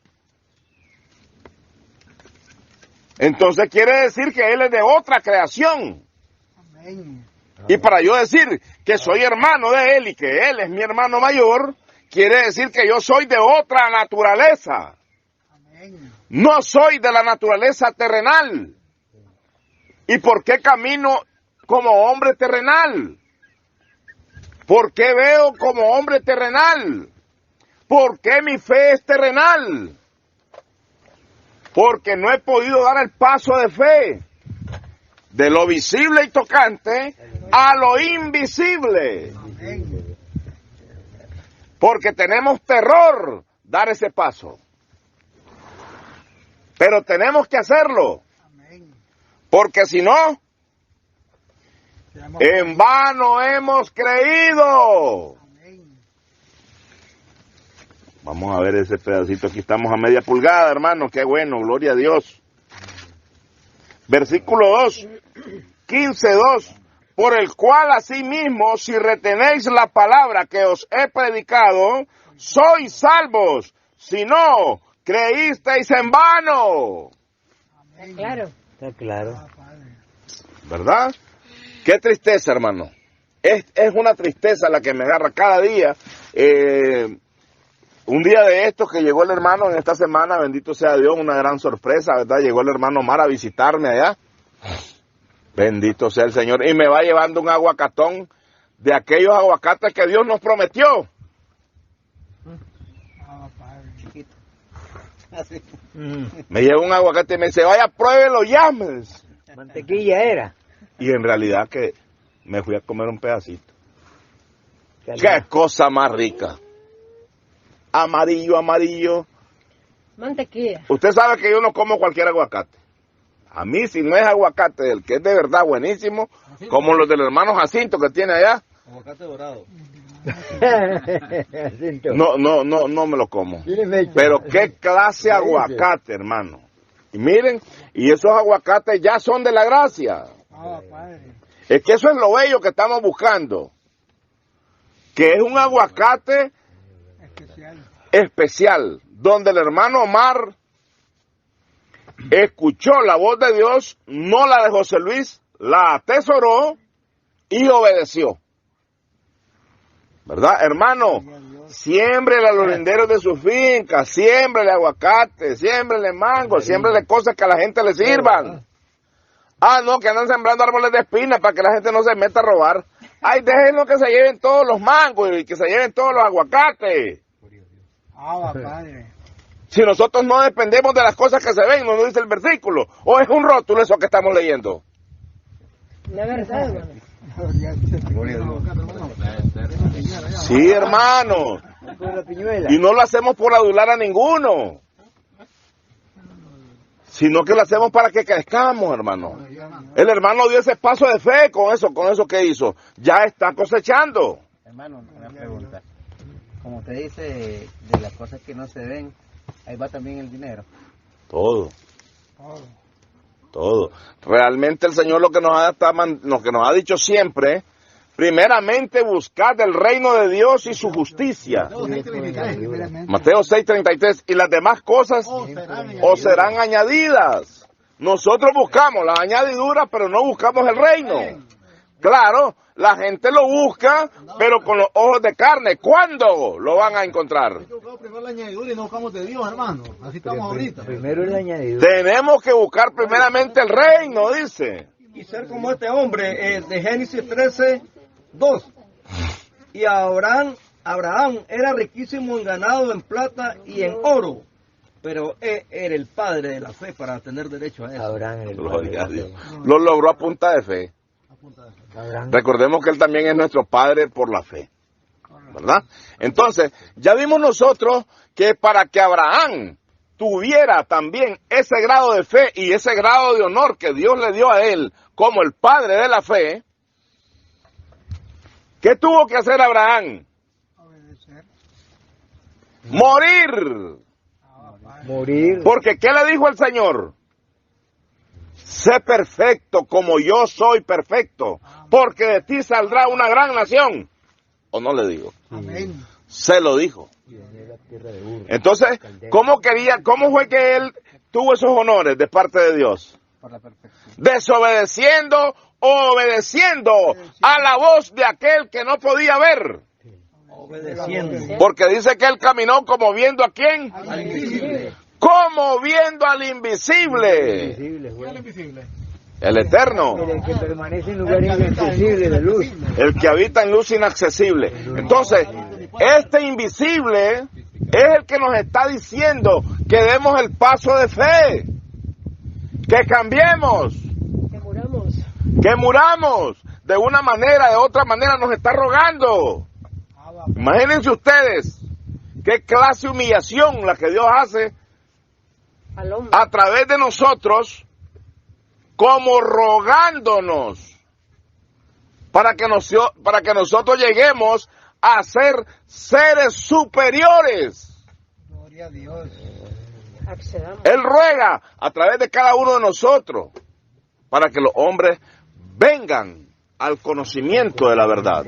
Entonces quiere decir que él es de otra creación. Amén. Y para yo decir que soy hermano de él y que él es mi hermano mayor, quiere decir que yo soy de otra naturaleza. Amén. No soy de la naturaleza terrenal. ¿Y por qué camino como hombre terrenal? ¿Por qué veo como hombre terrenal? ¿Por qué mi fe es terrenal? Porque no he podido dar el paso de fe de lo visible y tocante a lo invisible. Amén. Porque tenemos terror dar ese paso. Pero tenemos que hacerlo. Amén. Porque si no, Seamos en vano hemos creído. Amén. Vamos a ver ese pedacito. Aquí estamos a media pulgada, hermano. Qué bueno, gloria a Dios. Versículo 2, 15:2. Por el cual asimismo, si retenéis la palabra que os he predicado, sois salvos. Si no, creísteis en vano. Amén. Claro. Está claro. Ah, Padre. ¿Verdad? Qué tristeza, hermano. Es una tristeza la que me agarra cada día. Un día de estos que llegó el hermano en esta semana, bendito sea Dios, una gran sorpresa, ¿verdad? Llegó el hermano Omar a visitarme allá. Bendito sea el Señor. Y me va llevando un aguacatón de aquellos aguacates que Dios nos prometió. Ah, Padre. Chiquito. Me lleva un aguacate y me dice, vaya, pruébelo, llames. Mantequilla era. Y en realidad que me fui a comer un pedacito. ¡Qué cosa más rica! Amarillo, amarillo. Mantequilla. Usted sabe que yo no como cualquier aguacate. A mí, si no es aguacate, el que es de verdad buenísimo, como los del hermano Jacinto que tiene allá, Aguacate dorado. no me lo como. Pero qué clase de aguacate, hermano. Y miren, y esos aguacates ya son de la gracia. Ah, Padre. Es que eso es lo bello que estamos buscando. Que es un aguacate Especial. especial, donde el hermano Omar escuchó la voz de Dios, no la de José Luis, la atesoró y obedeció. ¿Verdad, hermano? Siémbrele a los linderos de sus fincas, siémbrele aguacate, siémbrele mango, siémbrele cosas que a la gente le sirvan. Ah, no, que andan sembrando árboles de espina para que la gente no se meta a robar. Ay, déjenlo que se lleven todos los mangos y que se lleven todos los aguacates. Ah, Padre. Si nosotros no dependemos de las cosas que se ven, no nos dice el versículo. O es un rótulo eso que estamos leyendo. La verdad, hermano. Sí, hermano. Y no lo hacemos por adular a ninguno, sino que lo hacemos para que crezcamos, hermano. El hermano dio ese paso de fe con eso que hizo. Ya está cosechando. Hermano, una pregunta. Como usted dice, de las cosas que no se ven, ahí va también el dinero. Todo. Todo. Todo. Realmente el Señor lo que nos ha dicho siempre, primeramente buscad el reino de Dios y su justicia. Mateo 6:33. Y las demás cosas os serán añadidas. Nosotros buscamos las añadiduras, pero no buscamos el reino. Claro, la gente lo busca, pero con los ojos de carne. ¿Cuándo lo van a encontrar? Hay que buscar primero la añadidura y no buscamos de Dios, hermano. Así estamos ahorita. Primero el añadidura. Tenemos que buscar primeramente el reino, dice. Y ser como este hombre de Génesis 13:2. Y Abraham era riquísimo en ganado, en plata y en oro. Pero él era el padre de la fe para tener derecho a eso. Abraham era el Gloria a padre. Dios. Lo logró a punta de fe. Abraham. Recordemos que Él también es nuestro Padre por la fe, ¿verdad? Entonces, ya vimos nosotros que para que Abraham tuviera también ese grado de fe y ese grado de honor que Dios le dio a él como el Padre de la fe, ¿qué tuvo que hacer Abraham? Morir. Morir. Porque ¿qué le dijo el Señor? Sé perfecto como yo soy perfecto, porque de ti saldrá una gran nación. ¿O no le digo? Amén. Se lo dijo. Entonces, ¿cómo fue que él tuvo esos honores de parte de Dios? Desobedeciendo o obedeciendo a la voz de aquel que no podía ver. Obedeciendo. Porque dice que él caminó como viendo a quién. Al invisible. Como viendo al invisible. Invisible. El eterno. El que permanece en lugares inaccesibles de luz. El que habita en luz inaccesible. Entonces, este invisible es el que nos está diciendo que demos el paso de fe. Que cambiemos. Que muramos. De una manera, de otra manera nos está rogando. Imagínense ustedes qué clase de humillación la que Dios hace a través de nosotros, como rogándonos para que nosotros lleguemos a ser seres superiores. Gloria a Dios. Él ruega a través de cada uno de nosotros para que los hombres vengan al conocimiento de la verdad.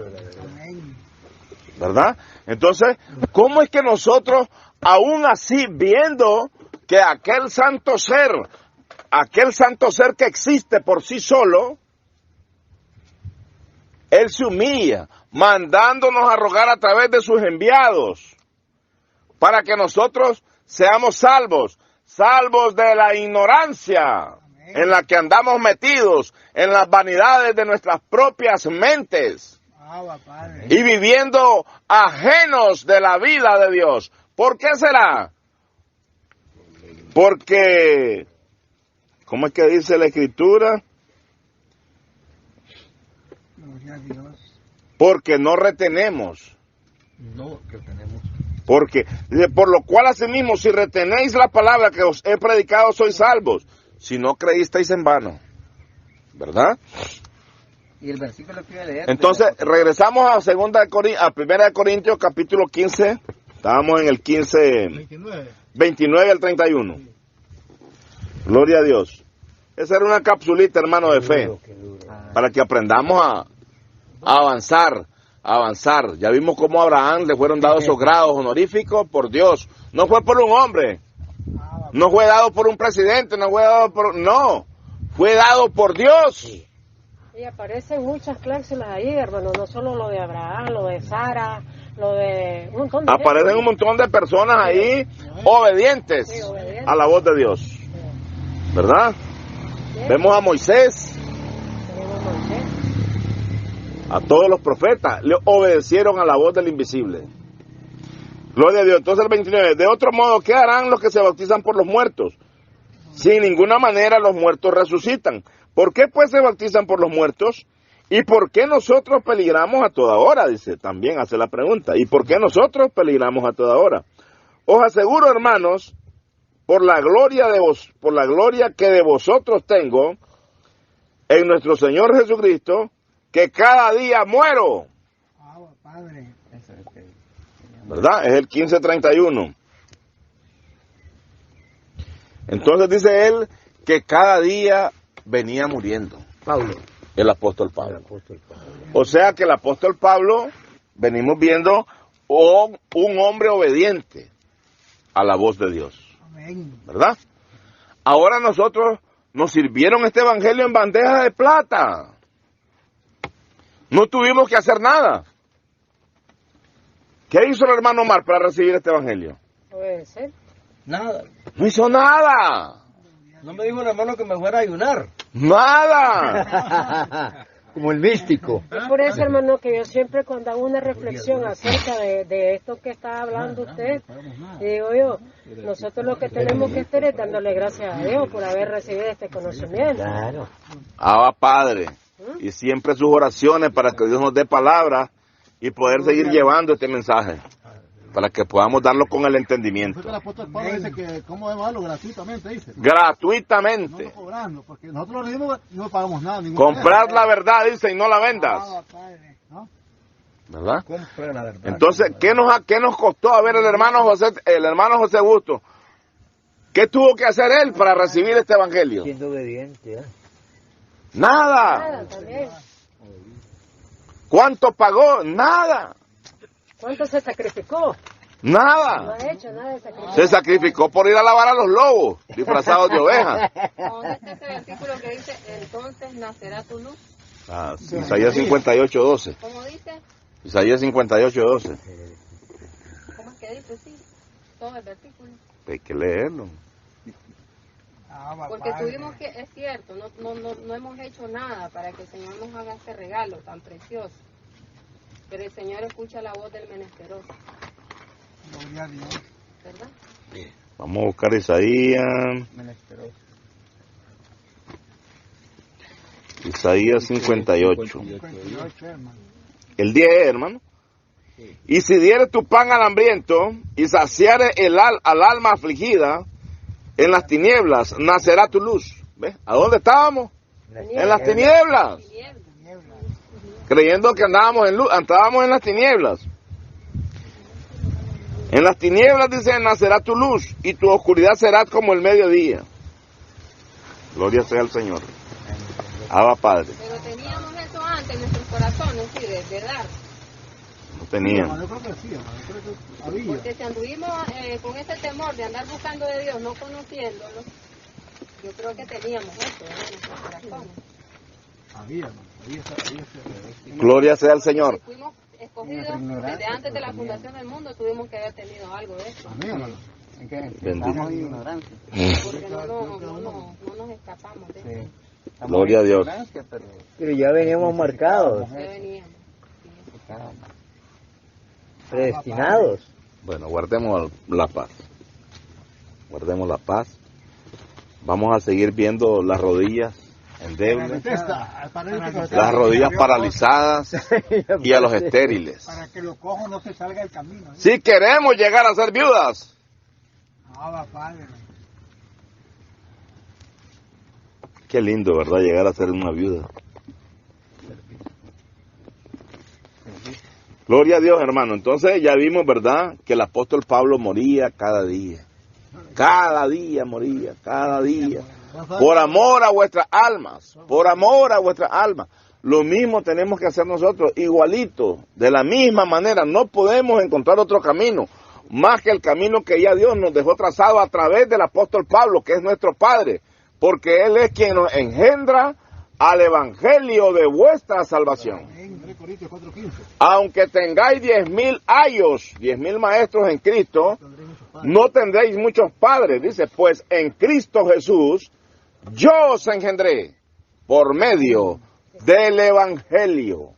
¿Verdad? Entonces, ¿cómo es que nosotros, aún así, viendo que aquel santo ser que existe por sí solo, Él se humilla, mandándonos a rogar a través de sus enviados, para que nosotros seamos salvos de la ignorancia en la que andamos metidos, en las vanidades de nuestras propias mentes, y viviendo ajenos de la vida de Dios? ¿Por qué será? Porque, ¿cómo es que dice la Escritura? Porque no retenemos. No, que tenemos. Porque, por lo cual asimismo, si retenéis la palabra que os he predicado, sois salvos. Si no creísteis en vano. ¿Verdad? Y el versículo que iba a leer. Entonces, regresamos a 1 de Corintios, capítulo 15. Estábamos en el 15, 29 al 31. Gloria a Dios. Esa era una capsulita, hermano, de fe. Para que aprendamos a avanzar. Ya vimos cómo a Abraham le fueron dados esos grados honoríficos por Dios. No fue por un hombre. No fue dado por un presidente. No. Fue dado por Dios. Y aparecen muchas cláusulas ahí, hermano. No solo lo de Abraham, lo de Sara, lo de un montón de Aparecen gente. un montón de personas ahí obedientes a la voz de Dios. ¿Verdad? Vemos a Moisés, a todos los profetas, le obedecieron a la voz del invisible. Gloria a Dios. Entonces el 29, de otro modo, ¿qué harán los que se bautizan por los muertos? Sin ninguna manera los muertos resucitan. ¿Por qué pues se bautizan por los muertos? ¿Y por qué nosotros peligramos a toda hora? Dice, también hace la pregunta. ¿Y por qué nosotros peligramos a toda hora? Os aseguro, hermanos, por la gloria que de vosotros tengo en nuestro Señor Jesucristo, que cada día muero. ¿Verdad? Es el 15:31. Entonces dice él que cada día venía muriendo. Pablo. El apóstol Pablo. O sea que el apóstol Pablo, venimos viendo un hombre obediente a la voz de Dios. ¿Verdad? Ahora nosotros nos sirvieron este evangelio en bandeja de plata. No tuvimos que hacer nada. ¿Qué hizo el hermano Omar para recibir este evangelio? Puede ser. Nada. No hizo nada. No me dijo el hermano que me fuera a ayunar. Nada. Como el místico. Es por eso, hermano, que yo siempre cuando hago una reflexión acerca de esto que está hablando usted, digo yo, nosotros lo que tenemos que hacer es dándole gracias a Dios por haber recibido este conocimiento. Claro. Abba Padre. Y siempre sus oraciones para que Dios nos dé palabras y poder seguir llevando este mensaje. Para que podamos darlo con el entendimiento. El apóstol Pablo dice que cómo debemos darlo gratuitamente, dice. Gratuitamente. No cobrando, porque nosotros lo recibimos y no pagamos nada. Comprar la verdad, dice, y no la vendas. ¿No? ¿Verdad? Compra la verdad. Entonces, ¿qué nos costó? A ver, el hermano José Busto, ¿qué tuvo que hacer él para recibir este evangelio? Siendo obediente. Nada. Nada, también. ¿Cuánto pagó? Nada. ¿Cuánto se sacrificó? No Nada. ha hecho nada de sacrificio. Se sacrificó por ir a lavar a los lobos, disfrazados de ovejas. ¿Dónde está ese versículo que dice, entonces nacerá tu luz? Ah, sí, Isaías 58:12. ¿Cómo dice? Isaías 58:12. ¿Cómo es que dice? Sí, todo el versículo. Hay que leerlo. Porque tuvimos que, es cierto, no hemos hecho nada para que el Señor nos haga este regalo tan precioso. Pero el Señor escucha la voz del menesteroso. Gloria a Dios. ¿Verdad? Vamos a buscar Isaías. Isaías 58. 58, hermano. El 10, hermano. Y si dieres tu pan al hambriento y saciares al alma afligida, en las tinieblas nacerá tu luz. ¿Ves? ¿A dónde estábamos? En las tinieblas. Creyendo que andábamos en luz, estábamos en las tinieblas. En las tinieblas, dice, nacerá tu luz y tu oscuridad será como el mediodía. Gloria sea al Señor. Abba Padre. Pero teníamos eso antes en nuestros corazones, sí, de dar. No tenían. Yo creo que sí, hermano. Yo creo que había. Porque si anduvimos con ese temor de andar buscando de Dios, no conociéndolo, yo creo que teníamos eso en nuestros corazones. Había, hermano. Había. Gloria sea al Señor. Si fuimos escogidos desde antes de la fundación del mundo, tuvimos que haber tenido algo de eso. Amén, hermano. Estamos en ignorancia. Porque no nos escapamos de eso. Gloria a Dios. Pero ya veníamos marcados, Ya veníamos. predestinados. Bueno, guardemos la paz. Guardemos la paz. Vamos a seguir viendo las rodillas endebles, las rodillas paralizadas y a los estériles. Para que lo cojo no se salga del camino. ¿Eh? Si queremos llegar a ser viudas, Ah, Padre. qué lindo, ¿verdad? Llegar a ser una viuda. Gloria a Dios, hermano. Entonces ya vimos, ¿verdad? Que el apóstol Pablo moría cada día. Cada día moría, cada día. Por amor a vuestras almas. Por amor a vuestras almas. Lo mismo tenemos que hacer nosotros, igualito, de la misma manera. No podemos encontrar otro camino, más que el camino que ya Dios nos dejó trazado a través del apóstol Pablo, que es nuestro Padre, porque Él es quien nos engendra al evangelio de vuestra salvación. Aunque tengáis 10,000 ayos, 10,000 maestros en Cristo, no tendréis muchos padres, dice, pues en Cristo Jesús yo os engendré por medio del evangelio.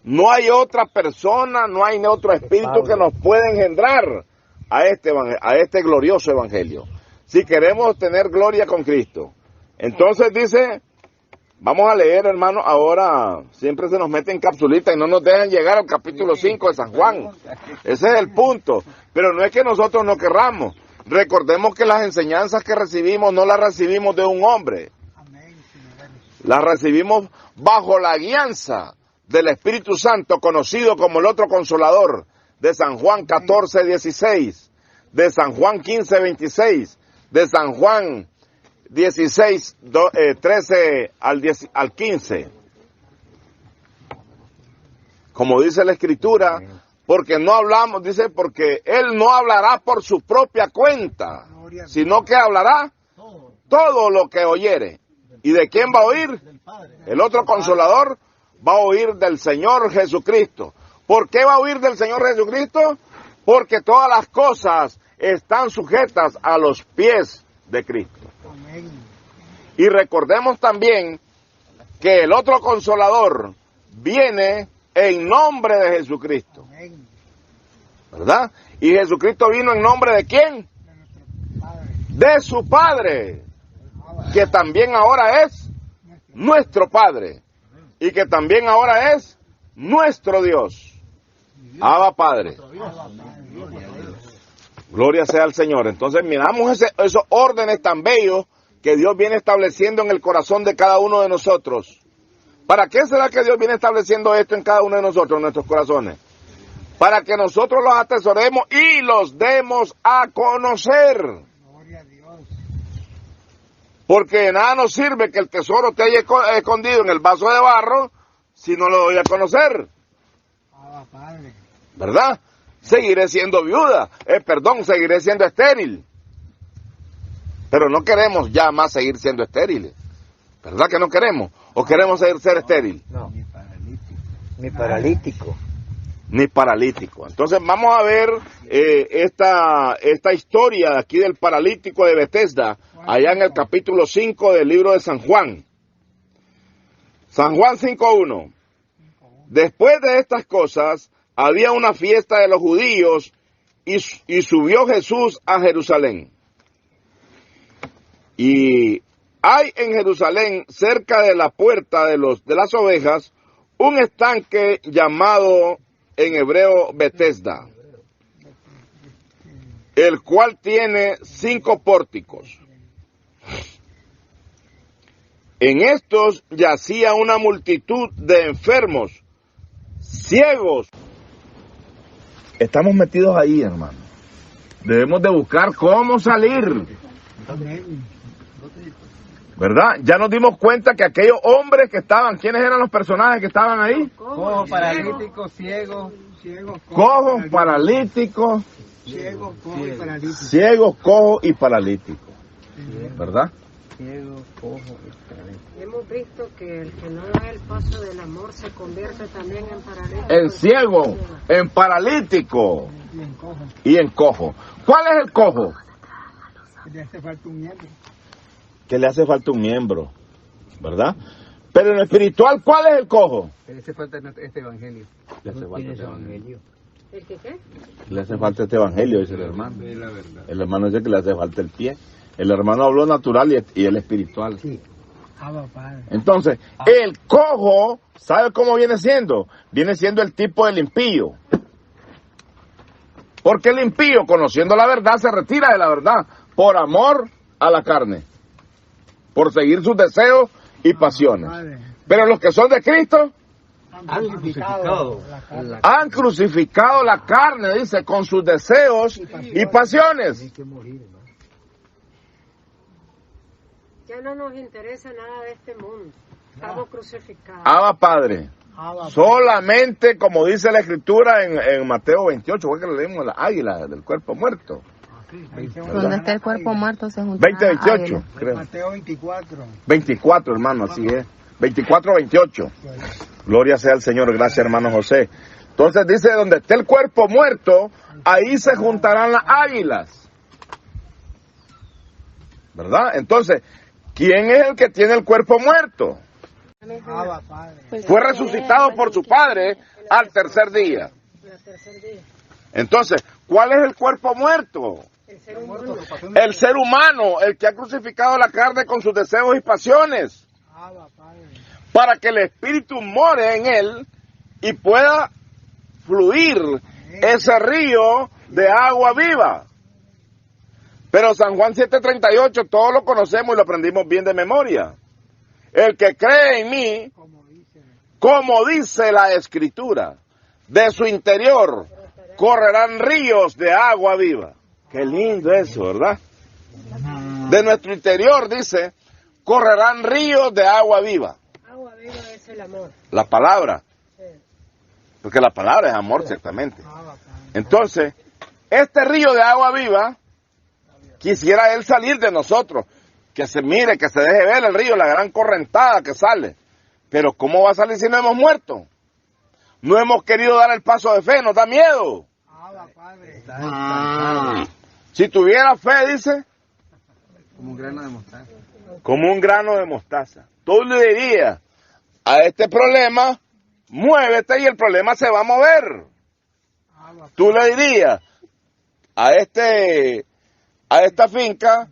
No hay otra persona, no hay otro espíritu que nos pueda engendrar a este glorioso evangelio. Si queremos tener gloria con Cristo. Entonces dice, vamos a leer, hermano, ahora siempre se nos mete en capsulita y no nos dejan llegar al capítulo 5 de San Juan. Ese es el punto. Pero no es que nosotros no querramos. Recordemos que las enseñanzas que recibimos no las recibimos de un hombre. Las recibimos bajo la guianza del Espíritu Santo, conocido como el otro Consolador, de San Juan 14:16, de San Juan 15:26, de San Juan 16, 13 al 15. Como dice la Escritura, porque no hablamos, dice, porque Él no hablará por su propia cuenta, sino que hablará todo lo que oyere. ¿Y de quién va a oír? El otro Consolador va a oír del Señor Jesucristo. ¿Por qué va a oír del Señor Jesucristo? Porque todas las cosas están sujetas a los pies de Cristo. Y recordemos también que el otro Consolador viene en nombre de Jesucristo. ¿Verdad? Y Jesucristo vino en nombre de ¿quién? De su Padre, que también ahora es nuestro Padre y que también ahora es nuestro Dios. Abba Padre. Gloria sea al Señor. Entonces miramos esos órdenes tan bellos que Dios viene estableciendo en el corazón de cada uno de nosotros. ¿Para qué será que Dios viene estableciendo esto en cada uno de nosotros, en nuestros corazones? Para que nosotros los atesoremos y los demos a conocer. Porque de nada nos sirve que el tesoro esté ahí escondido en el vaso de barro si no lo doy a conocer. ¿Verdad? Seguiré siendo viuda, seguiré siendo estéril. Pero no queremos ya más seguir siendo estériles. ¿Verdad que no queremos? ¿O queremos ser estéril? No, ni paralítico. Ni paralítico. Entonces vamos a ver esta historia de aquí del paralítico de Betesda, allá en el capítulo 5 del libro de San Juan. San Juan 5:1. Después de estas cosas, había una fiesta de los judíos y subió Jesús a Jerusalén. Y hay en Jerusalén, cerca de la puerta de las ovejas, un estanque llamado en hebreo Betesda, el cual tiene 5 pórticos. En estos yacía una multitud de enfermos, ciegos. Estamos metidos ahí, hermano. Debemos de buscar cómo salir. ¿Verdad? Ya nos dimos cuenta que aquellos hombres que estaban, ¿quiénes eran los personajes que estaban ahí? Cojo, paralítico, ciego. Cojos, paralíticos. Ciego, cojo y paralítico. Ciegos, cojos y paralíticos. ¿Verdad? Ciego, cojo y paralítico. Hemos visto que el que no da el paso del amor se convierte también en paralítico. En ciego, en paralítico y en cojo. ¿Cuál es el cojo? Le hace falta un miembro. Que le hace falta un miembro, ¿verdad? Pero en lo espiritual, ¿cuál es el cojo? Le hace falta este evangelio. Le hace falta este evangelio. ¿El que qué? Le hace falta este evangelio, dice el hermano. El hermano dice que le hace falta el pie. El hermano habló natural y el espiritual. Sí. Padre. Entonces, el cojo, ¿sabe cómo viene siendo? Viene siendo el tipo del impío. Porque el impío, conociendo la verdad, se retira de la verdad por amor a la carne, por seguir sus deseos y pasiones. Pero los que son de Cristo han crucificado la carne, dice, con sus deseos y pasiones. Ya no nos interesa nada de este mundo. Estamos crucificados. Abba Padre. Solamente, como dice la Escritura en Mateo 28, fue que le leímos la águila del cuerpo muerto. Donde está el cuerpo muerto se juntará 20-28, creo. Mateo 24. 24, hermano, así es. 24-28. Gloria sea al Señor, gracias, hermano José. Entonces dice, donde esté el cuerpo muerto, ahí se juntarán las águilas. ¿Verdad? Entonces, ¿quién es el que tiene el cuerpo muerto? Fue resucitado por su Padre al tercer día. Entonces, ¿cuál es el cuerpo muerto? El ser humano, el que ha crucificado la carne con sus deseos y pasiones, para que el espíritu more en él y pueda fluir ese río de agua viva. Pero San Juan 7:38 todos lo conocemos y lo aprendimos bien de memoria. El que cree en mí, como dice la Escritura, de su interior correrán ríos de agua viva. Qué lindo eso, ¿verdad? De nuestro interior, dice, correrán ríos de agua viva. Agua viva es el amor. La palabra. Sí. Porque la palabra es amor, ciertamente. Entonces, este río de agua viva, quisiera él salir de nosotros. Que se mire, que se deje ver el río, la gran correntada que sale. Pero ¿cómo va a salir si no hemos muerto? No hemos querido dar el paso de fe, nos da miedo. Si tuviera fe, dice, Como un grano de mostaza. como un grano de mostaza. Tú le dirías a este problema, muévete y el problema se va a mover. Tú le dirías a esta finca,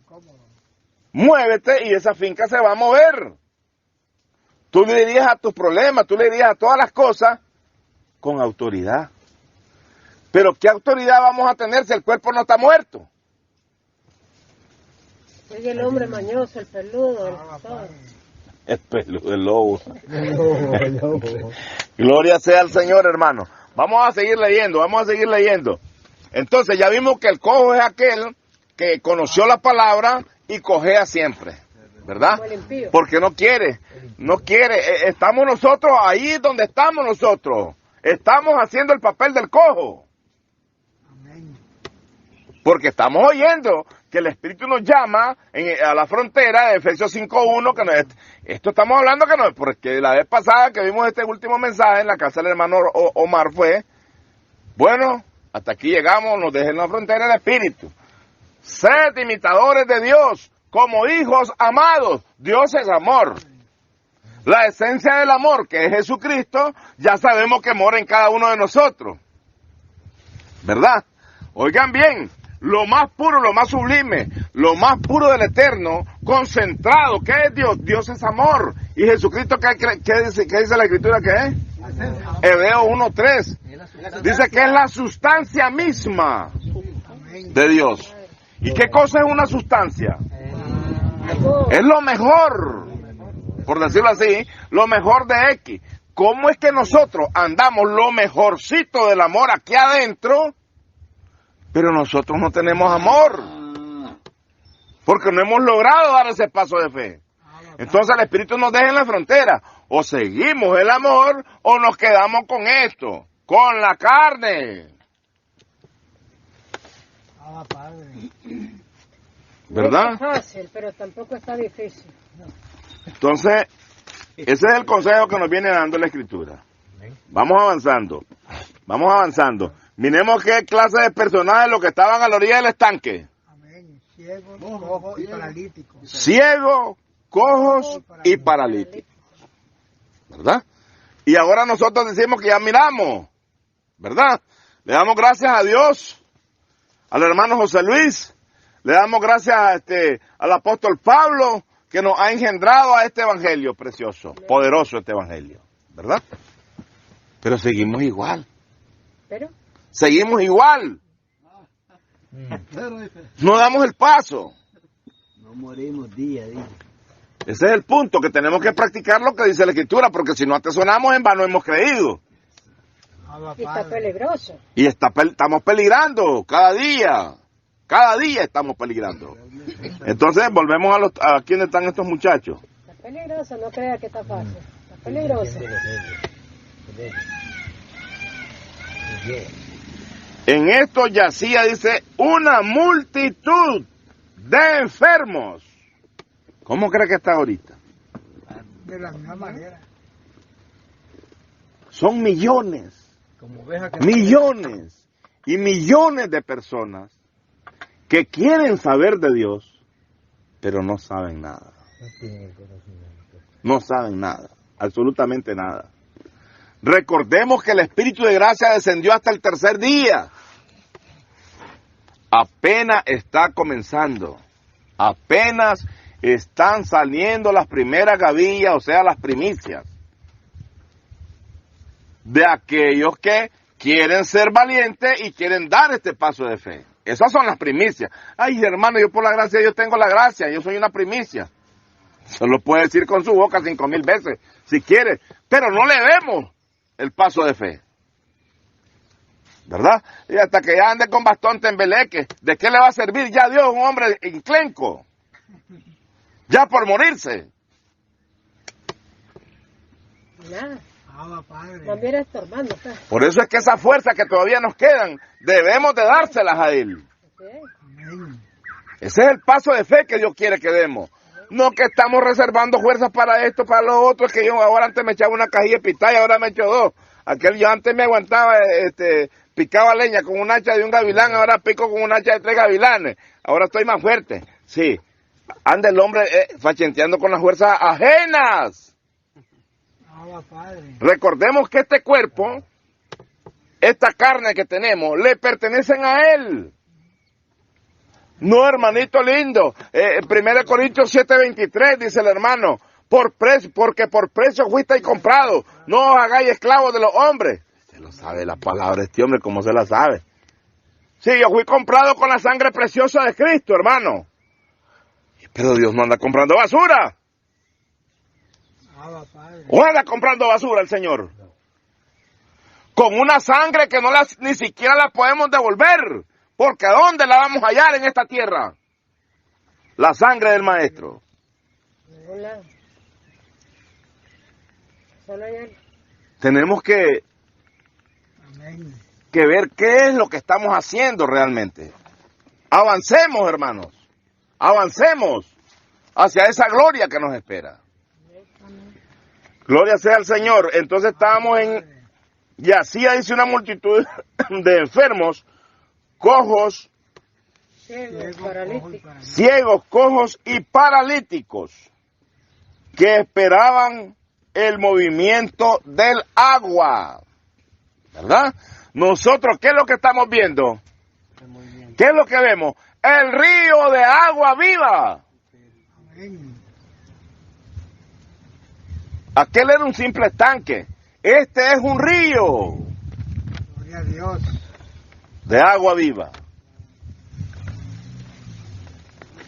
muévete y esa finca se va a mover. Tú le dirías a tus problemas, tú le dirías a todas las cosas con autoridad. Pero ¿qué autoridad vamos a tener si el cuerpo no está muerto? Soy el hombre mañoso, el peludo, el todo. El peludo, el lobo. Gloria sea al Señor, hermano. Vamos a seguir leyendo. Entonces ya vimos que el cojo es aquel que conoció la palabra y cojea siempre, ¿verdad? Porque no quiere. Estamos nosotros ahí donde estamos nosotros. Estamos haciendo el papel del cojo. Porque estamos oyendo que el Espíritu nos llama a la frontera de Efesios 5.1, que esto estamos hablando que no, porque la vez pasada que vimos este último mensaje en la casa del hermano Omar fue, bueno, hasta aquí llegamos, nos dejen la frontera del Espíritu. Sed imitadores de Dios, como hijos amados. Dios es amor. La esencia del amor, que es Jesucristo, ya sabemos que mora en cada uno de nosotros. ¿Verdad? Oigan bien, lo más puro, lo más sublime, lo más puro del Eterno, concentrado. ¿Qué es Dios? Dios es amor. ¿Y Jesucristo qué dice la Escritura que es? Hebreos 1.3. Dice que es la sustancia misma de Dios. ¿Y qué cosa es una sustancia? Es lo mejor, por decirlo así, lo mejor de X. ¿Cómo es que nosotros andamos lo mejorcito del amor aquí adentro, pero nosotros no tenemos amor? Porque no hemos logrado dar ese paso de fe. Entonces el Espíritu nos deja en la frontera. O seguimos el amor o nos quedamos con esto, con la carne. ¿Verdad? No es fácil, pero tampoco está difícil. Entonces, ese es el consejo que nos viene dando la Escritura. Vamos avanzando. Miremos qué clase de personajes los que estaban a la orilla del estanque. Ciegos, cojos y paralíticos. Ciegos, cojos y paralíticos. ¿Verdad? Y ahora nosotros decimos que ya miramos. ¿Verdad? Le damos gracias a Dios, al hermano José Luis. Le damos gracias al apóstol Pablo, que nos ha engendrado a este evangelio precioso, poderoso este evangelio, ¿verdad? Pero seguimos igual. Seguimos igual. No damos el paso. No morimos día a día. Ese es el punto, que tenemos que practicar lo que dice la Escritura, porque si no atesonamos, en vano hemos creído. Y está peligroso. Y estamos peligrando cada día. Cada día estamos peligrando. Entonces, volvemos a quiénes están estos muchachos. Está peligroso, no crea que está fácil. Está peligroso. En esto yacía, dice, una multitud de enfermos. ¿Cómo cree que está ahorita? De la misma manera. Son millones. Millones y millones de personas que quieren saber de Dios, pero no saben nada. No saben nada, absolutamente nada. Recordemos que el Espíritu de gracia descendió hasta el tercer día. Apenas está comenzando. Apenas están saliendo las primeras gavillas, o sea, las primicias, de aquellos que quieren ser valientes y quieren dar este paso de fe. Esas son las primicias. Ay, hermano, yo por la gracia de Dios tengo la gracia, yo soy una primicia. Se lo puede decir con su boca 5,000 veces, si quiere, pero no le vemos el paso de fe. ¿Verdad? Y hasta que ya ande con bastón tembeleque, ¿de qué le va a servir ya Dios un hombre enclenco? Ya por morirse. Nada. Padre. También estorbando, pues. Por eso es que esas fuerzas que todavía nos quedan, debemos de dárselas a Él. Okay. Ese es el paso de fe que Dios quiere que demos. No que estamos reservando fuerzas para esto, para lo otro, es que yo ahora antes me echaba una cajilla de pitaya, ahora me echo dos. Aquel yo antes me aguantaba, picaba leña con un hacha de un gavilán, ahora pico con un hacha de 3 gavilanes. Ahora estoy más fuerte. Sí, anda el hombre fachenteando con las fuerzas ajenas. Recordemos que este cuerpo, esta carne que tenemos, le pertenecen a Él. No, hermanito lindo. 1 Corintios 7:23 dice el hermano, porque por precio fuisteis comprados, no os hagáis esclavos de los hombres. Se lo sabe la palabra este hombre, como se la sabe. Sí, yo fui comprado con la sangre preciosa de Cristo, hermano. Pero Dios no anda comprando basura. ¿O anda comprando basura el Señor? Con una sangre que ni siquiera la podemos devolver. Porque ¿a dónde la vamos a hallar en esta tierra? La sangre del Maestro. Tenemos que ver qué es lo que estamos haciendo realmente. Avancemos, hermanos. Avancemos hacia esa gloria que nos espera. Gloria sea al Señor. Entonces estábamos yacía, dice, una multitud de enfermos, cojos, ciegos, cojos y paralíticos, que esperaban el movimiento del agua. ¿Verdad? Nosotros, ¿qué es lo que estamos viendo? ¿Qué es lo que vemos? El río de agua viva. Aquel era un simple estanque. Este es un río. Gloria a Dios. De agua viva.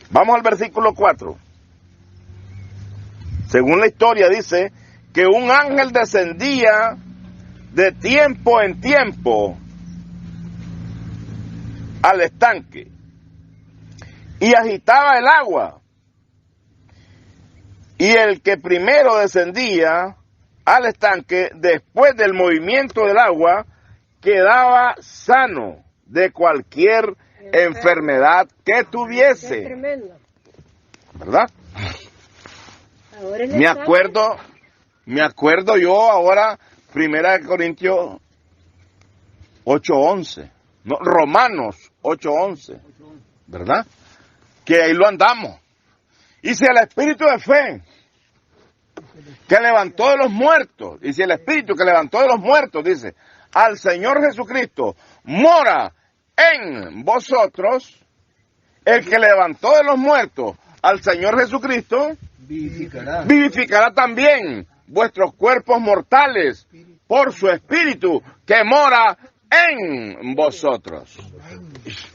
Vamos al versículo 4. Según la historia dice que un ángel descendía de tiempo en tiempo al estanque y agitaba el agua. Y el que primero descendía al estanque, después del movimiento del agua, quedaba sano de cualquier enfermedad que tuviese. Qué tremendo. ¿Verdad? Ahora Me acuerdo yo ahora, 1 Corintios 8:11, no, Romanos 8:11, ¿verdad? Que ahí lo andamos. Y si el espíritu de fe que levantó de los muertos, y si el espíritu que levantó de los muertos, dice, al Señor Jesucristo, mora en vosotros, el que levantó de los muertos al Señor Jesucristo, vivificará también vuestros cuerpos mortales por su espíritu que mora en vosotros.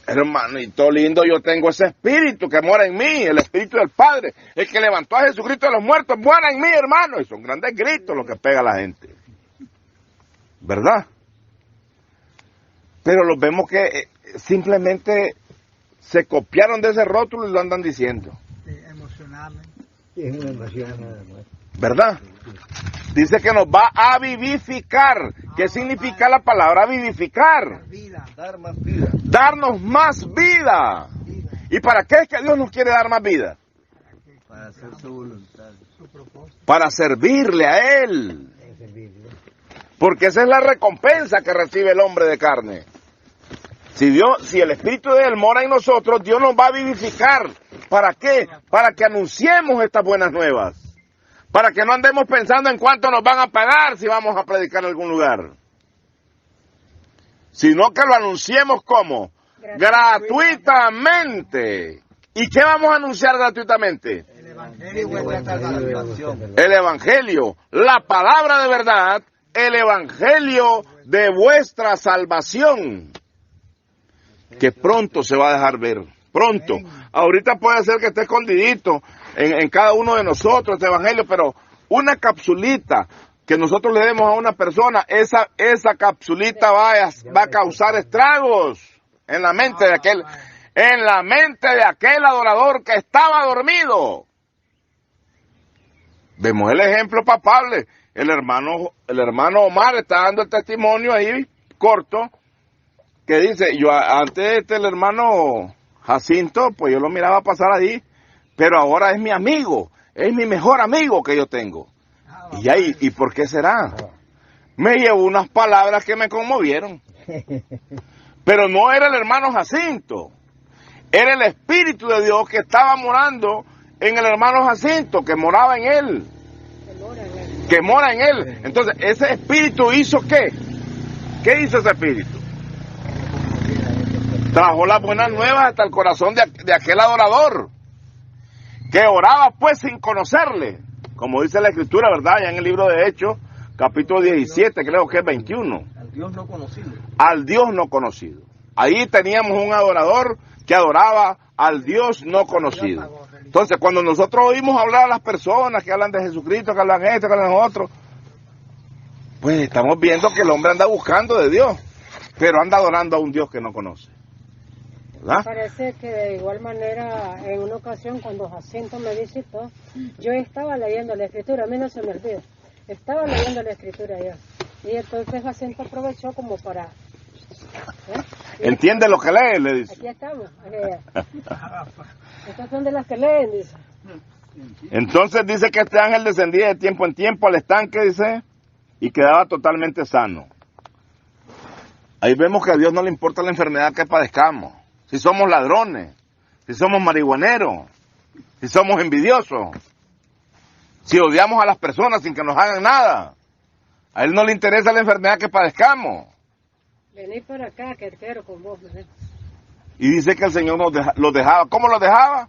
Hermanito lindo, yo tengo ese espíritu que mora en mí, el espíritu del Padre, el que levantó a Jesucristo de los muertos, mora en mí, hermano. Y son grandes gritos los que pega la gente, ¿verdad? Pero los vemos que simplemente se copiaron de ese rótulo y lo andan diciendo. ¿Verdad? Dice que nos va a vivificar. ¿Qué significa la palabra vivificar? Dar más vida. Darnos más vida. ¿Y para qué es que Dios nos quiere dar más vida? Para hacer su voluntad. Para servirle a Él. Porque esa es la recompensa que recibe el hombre de carne. Si el Espíritu de Él mora en nosotros, Dios nos va a vivificar. ¿Para qué? Para que anunciemos estas buenas nuevas. Para que no andemos pensando en cuánto nos van a pagar si vamos a predicar en algún lugar. Sino que lo anunciemos como gratuitamente. ¿Y qué vamos a anunciar gratuitamente? El Evangelio y vuestra salvación. El Evangelio, la palabra de verdad, el Evangelio de vuestra salvación. Que pronto se va a dejar ver. Pronto. Ahorita puede ser que esté escondidito en cada uno de nosotros este evangelio, pero una capsulita que nosotros le demos a una persona, esa capsulita va a causar estragos en la mente de aquel. en la mente de aquel adorador que estaba dormido. Vemos el ejemplo palpable. El hermano Omar está dando el testimonio ahí, corto, que dice, yo antes el hermano Jacinto, pues yo lo miraba pasar ahí, pero ahora es mi amigo, es mi mejor amigo que yo tengo. ¿Y por qué será? Me llevó unas palabras que me conmovieron. Pero no era el hermano Jacinto, era el Espíritu de Dios que estaba morando en el hermano Jacinto, que moraba en él. Que mora en él. Entonces, ese Espíritu hizo ¿qué? ¿Qué hizo ese Espíritu? Trajo las buenas nuevas hasta el corazón de aquel adorador, que oraba pues sin conocerle, como dice la Escritura, ¿verdad? Ya en el libro de Hechos, capítulo 17, creo que es 21. Al Dios no conocido. Al Dios no conocido. Ahí teníamos un adorador que adoraba al Dios no conocido. Entonces, cuando nosotros oímos hablar a las personas que hablan de Jesucristo, que hablan esto, que hablan otro, pues estamos viendo que el hombre anda buscando de Dios, pero anda adorando a un Dios que no conoce. ¿Verdad? Parece que de igual manera, en una ocasión cuando Jacinto me visitó, yo estaba leyendo la Escritura, a mí no se me olvida, estaba leyendo la Escritura yo, y entonces Jacinto aprovechó como para... ¿Entiende lo que lee? Le dice. Aquí estamos. Estas son de las que leen, dice. Entonces dice que este ángel descendía de tiempo en tiempo al estanque, dice, y quedaba totalmente sano. Ahí vemos que a Dios no le importa la enfermedad que padezcamos. Si somos ladrones, si somos marihuaneros, si somos envidiosos, si odiamos a las personas sin que nos hagan nada, a Él no le interesa la enfermedad que padezcamos. Vení para acá, que quiero con vos. ¿Eh? Y dice que el Señor los dejaba. ¿Cómo los dejaba?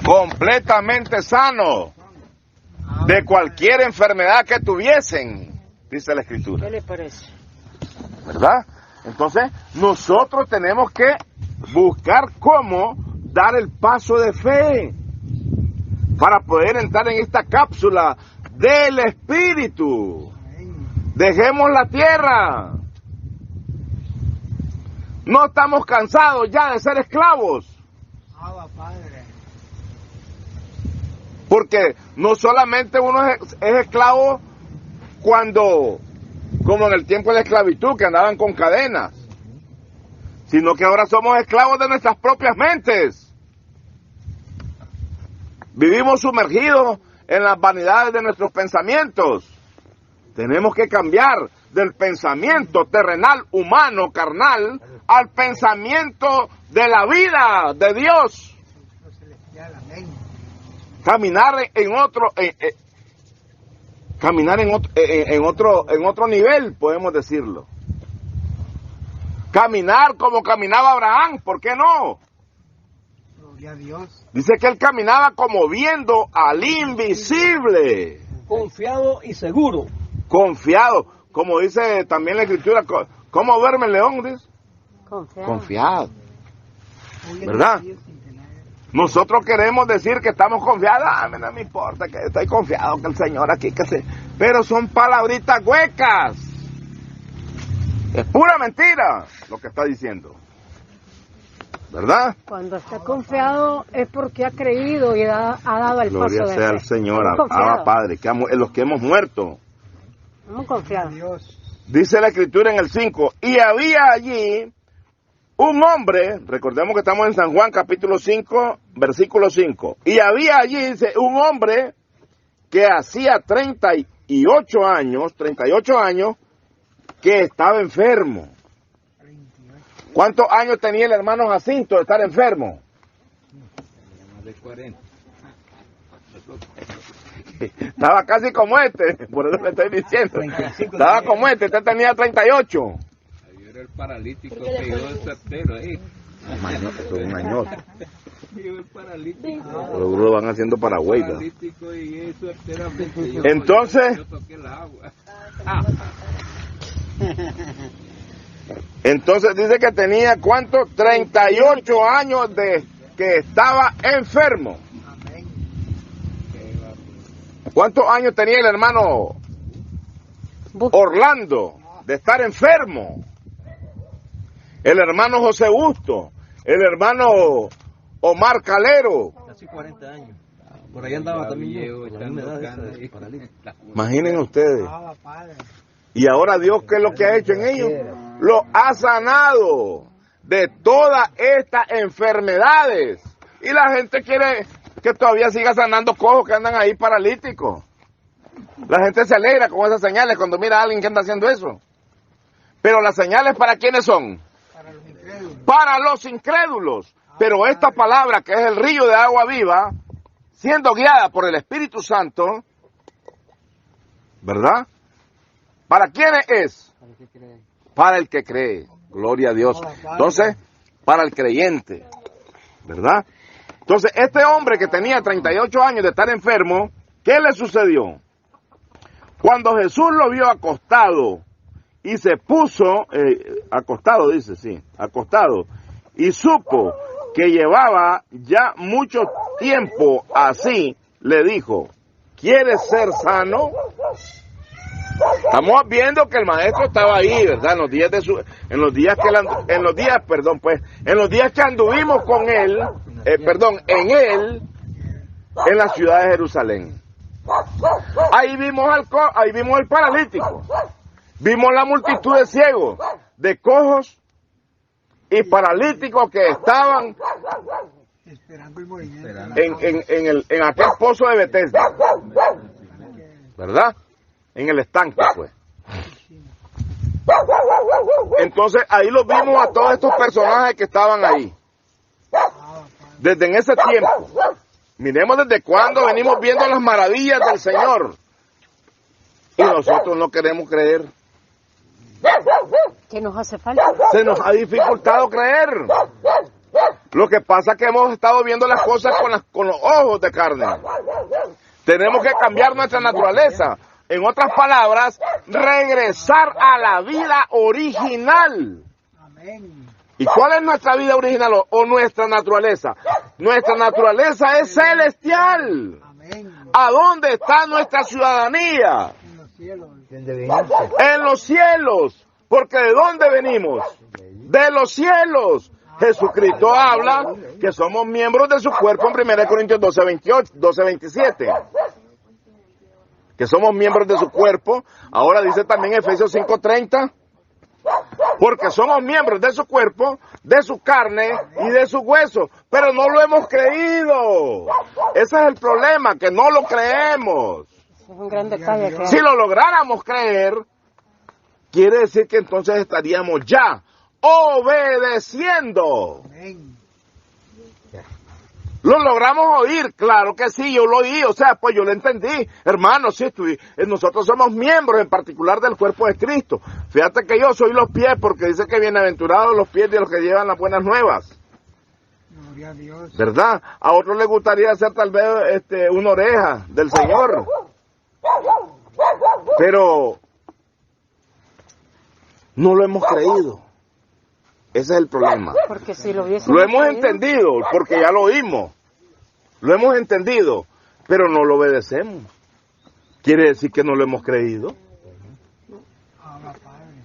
Completamente sanos de cualquier enfermedad que tuviesen, dice la Escritura. ¿Qué le parece? ¿Verdad? Entonces, nosotros tenemos que buscar cómo dar el paso de fe para poder entrar en esta cápsula del Espíritu. Dejemos la tierra. No estamos cansados ya de ser esclavos. Porque no solamente uno es esclavo cuando, como en el tiempo de la esclavitud, que andaban con cadenas, sino que ahora somos esclavos de nuestras propias mentes. Vivimos sumergidos en las vanidades de nuestros pensamientos. Tenemos que cambiar del pensamiento terrenal, humano, carnal, al pensamiento de la vida de Dios. Caminar en otro nivel, podemos decirlo. Caminar como caminaba Abraham, ¿por qué no? Gloria a Dios. Dice que él caminaba como viendo al invisible. Confiado y seguro. Confiado, como dice también la Escritura, ¿cómo duerme el león? Dice. Confiado. ¿Verdad? Nosotros queremos decir que estamos confiados. No me importa, que estoy confiado que el Señor aquí, pero son palabritas huecas. Es pura mentira lo que está diciendo. ¿Verdad? Cuando está confiado es porque ha creído y ha dado el Gloria paso de fe. sea al Señor, Abba Padre, los que hemos muerto. Hemos confiado. Dice la Escritura en el 5, y había allí un hombre, recordemos que estamos en San Juan capítulo 5, versículo 5, y había allí, dice, un hombre que hacía 38 años, que estaba enfermo. ¿Cuántos años tenía el hermano Jacinto de estar enfermo? Más de 40. Estaba casi como por eso le estoy diciendo. Estaba como este tenía 38. Ahí era el paralítico que yo el certero ahí. Eso es un añote. Yo el paralítico. Los lo van haciendo Paraguay. Paralítico y eso certeramente. Entonces, yo toqué el agua. Entonces dice que tenía, ¿cuánto? 38 años de que estaba enfermo. ¿Cuántos años tenía el hermano Orlando de estar enfermo? El hermano José Busto, el hermano Omar Calero. Casi 40 años. Por ahí andaba también yo, por la misma edad esa. Imaginen ustedes. Y ahora Dios, ¿qué es lo que ha hecho en ellos? Lo ha sanado de todas estas enfermedades. Y la gente quiere que todavía siga sanando cojos que andan ahí paralíticos. La gente se alegra con esas señales cuando mira a alguien que anda haciendo eso. Pero las señales, ¿para quiénes son? Para los incrédulos. Para los incrédulos. Pero esta palabra, que es el río de agua viva, siendo guiada por el Espíritu Santo, ¿verdad? ¿Para quiénes es? Para el que cree. Gloria a Dios. Entonces, para el creyente, ¿verdad? Entonces, este hombre que tenía 38 años de estar enfermo, ¿qué le sucedió? Cuando Jesús lo vio acostado y se puso, acostado dice, sí, acostado, y supo que llevaba ya mucho tiempo así, le dijo, ¿quieres ser sano? Estamos viendo que el maestro estaba ahí, ¿verdad? En los días que anduvimos con él, en él, en la ciudad de Jerusalén. Ahí vimos el paralítico, vimos la multitud de ciegos, de cojos y paralíticos que estaban Esperando el movimiento. en aquel pozo de Betesda, ¿verdad? En el estanque, pues. Entonces ahí los vimos a todos estos personajes que estaban ahí. Desde en ese tiempo. Miremos desde cuándo venimos viendo las maravillas del Señor. Y nosotros no queremos creer. ¿Qué nos hace falta? Se nos ha dificultado creer. Lo que pasa es que hemos estado viendo las cosas con los ojos de carne. Tenemos que cambiar nuestra naturaleza. En otras palabras, regresar a la vida original. Amén. ¿Y cuál es nuestra vida original o nuestra naturaleza? Nuestra naturaleza es celestial. Amén. ¿A dónde está nuestra ciudadanía? En los cielos. En los cielos. Porque ¿de dónde venimos? De los cielos. Jesucristo habla que somos miembros de su cuerpo en 1 Corintios 12:27. Que somos miembros de su cuerpo. Ahora dice también Efesios 5:30. Porque somos miembros de su cuerpo, de su carne y de su hueso. Pero no lo hemos creído. Ese es el problema, que no lo creemos. Es un gran detalle. Que... Si lo lográramos creer, quiere decir que entonces estaríamos ya obedeciendo. Amén. ¿Lo logramos oír? Claro que sí, yo lo oí, o sea, pues yo lo entendí. Hermano, sí, nosotros somos miembros en particular del cuerpo de Cristo. Fíjate que yo soy los pies, porque dice que bienaventurados los pies de los que llevan las buenas nuevas. Gloria a Dios. ¿Verdad? A otros les gustaría ser tal vez una oreja del Señor. Pero no lo hemos creído. Ese es el problema. Porque si lo hemos entendido, porque ya lo oímos. Lo hemos entendido, pero no lo obedecemos. ¿Quiere decir que no lo hemos creído?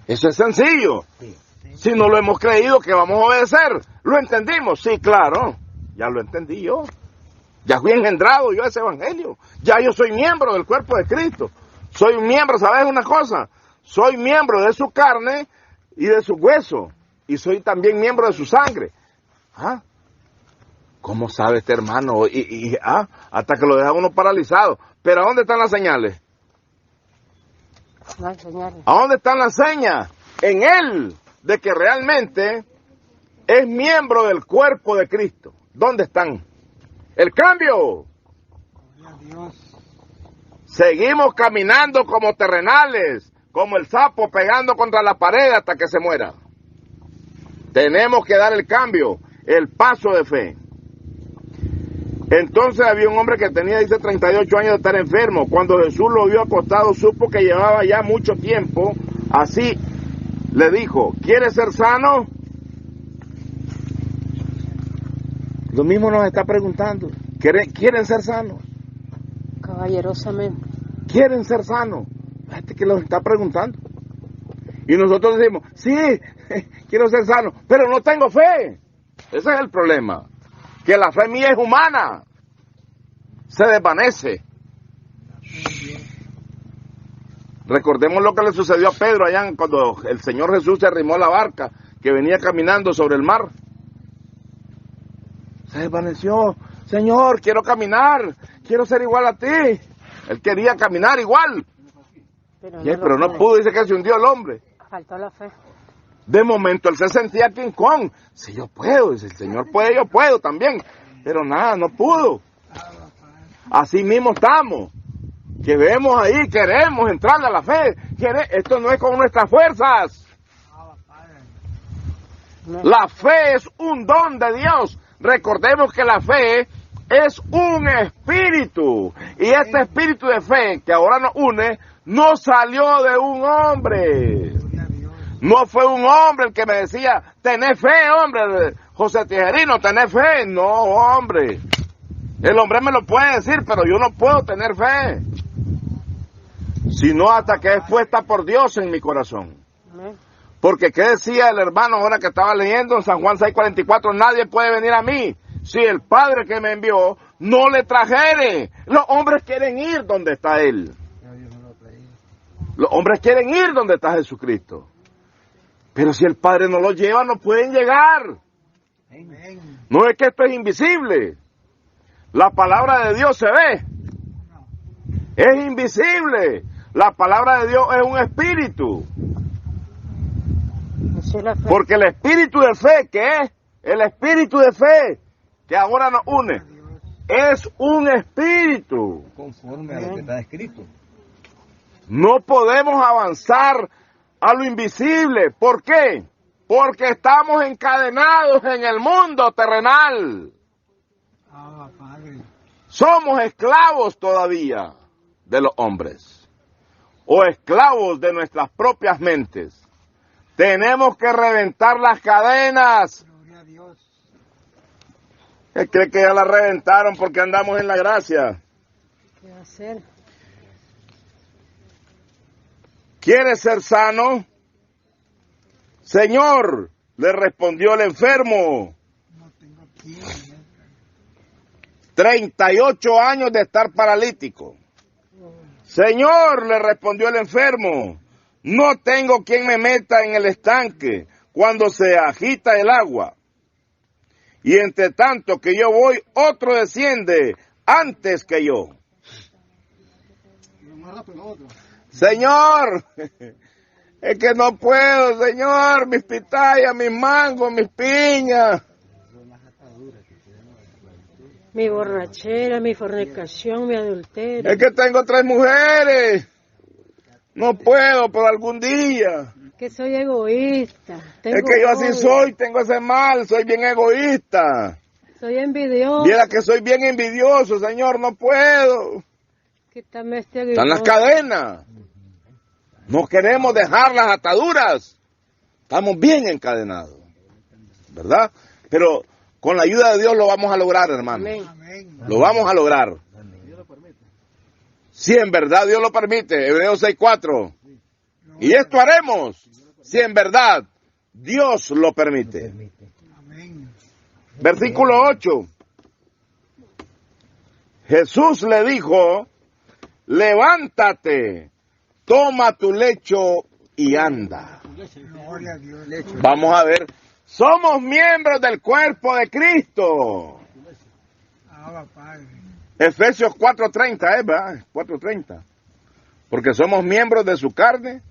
Eso es sencillo. Si no lo hemos creído, ¿qué vamos a obedecer? ¿Lo entendimos? Sí, claro. Ya lo entendí yo. Ya fui engendrado yo a ese evangelio. Ya yo soy miembro del cuerpo de Cristo. Soy miembro, ¿sabes una cosa? Soy miembro de su carne y de su hueso. Y soy también miembro de su sangre. ¿Ah? ¿Cómo sabe este hermano? Hasta que lo deja uno paralizado. Pero ¿a dónde están las señales? No hay señales. ¿A dónde están las señas? En él, de que realmente es miembro del cuerpo de Cristo. ¿Dónde están? El cambio. Gloria a Dios. Seguimos caminando como terrenales, como el sapo pegando contra la pared hasta que se muera. Tenemos que dar el cambio, el paso de fe. Entonces había un hombre que tenía, dice, 38 años de estar enfermo. Cuando Jesús lo vio acostado, supo que llevaba ya mucho tiempo. Así le dijo, ¿quieres ser sano? Lo mismo nos está preguntando. ¿Quieren ser sanos? Caballerosamente. ¿Quieren ser sanos? Este que los está preguntando. Y nosotros decimos, sí, quiero ser sano, pero no tengo fe. Ese es el problema. Que la fe mía es humana. Se desvanece. Recordemos lo que le sucedió a Pedro allá cuando el Señor Jesús se arrimó a la barca que venía caminando sobre el mar. Se desvaneció. Señor, quiero caminar, quiero ser igual a ti. Él quería caminar igual. Pero no pudo, dice que se hundió el hombre. Faltó la fe. De momento él se sentía King Kong. Si yo puedo, dice el Señor puede, yo puedo también. Pero nada, no pudo. Así mismo estamos. Que vemos ahí, queremos entrar a la fe. Esto no es con nuestras fuerzas. La fe es un don de Dios. Recordemos que la fe es un espíritu. Y este espíritu de fe que ahora nos une, no salió de un hombre. No fue un hombre el que me decía, tenés fe, hombre, José Tijerino, tenés fe. No, hombre. El hombre me lo puede decir, pero yo no puedo tener fe. Sino hasta que es puesta por Dios en mi corazón. Porque ¿qué decía el hermano ahora que estaba leyendo en San Juan 6:44? Nadie puede venir a mí si el Padre que me envió no le trajere. Los hombres quieren ir donde está Él. Los hombres quieren ir donde está Jesucristo. Pero si el Padre no los lleva, no pueden llegar. No es que esto es invisible. La palabra de Dios se ve. Es invisible. La palabra de Dios es un espíritu. Porque el espíritu de fe, ¿qué es? El espíritu de fe que ahora nos une, es un espíritu. Conforme a lo que está escrito. No podemos avanzar a lo invisible. ¿Por qué? Porque estamos encadenados en el mundo terrenal. Somos esclavos todavía de los hombres. O esclavos de nuestras propias mentes. Tenemos que reventar las cadenas. ¿Qué cree que ya las reventaron porque andamos en la gracia? ¿Qué va a hacer? ¿Quiere ser sano? Señor, le respondió el enfermo. 38 años de estar paralítico. Señor, le respondió el enfermo, no tengo quien me meta en el estanque cuando se agita el agua. Y entre tanto que yo voy, otro desciende antes que yo. Señor, es que no puedo, Señor, mis pitayas, mis mangos, mis piñas. Mi borrachera, mi fornicación, mi adulterio. Es que tengo 3 mujeres. No puedo, pero algún día. Que soy egoísta. Es que yo así soy, tengo ese mal, soy bien egoísta. Soy envidioso. Viera que soy bien envidioso, Señor, no puedo. Quítame este Están las cadenas. No queremos dejar las ataduras. Estamos bien encadenados. ¿Verdad? Pero con la ayuda de Dios lo vamos a lograr, hermano. Amén. Lo vamos a lograr. Si en verdad Dios lo permite. Hebreos 6:4. Y esto haremos si en verdad Dios lo permite. Versículo 8. Jesús le dijo, levántate, toma tu lecho y anda. Vamos a ver. Somos miembros del cuerpo de Cristo. Efesios 4:30, ¿verdad? 4:30. Porque somos miembros de su carne,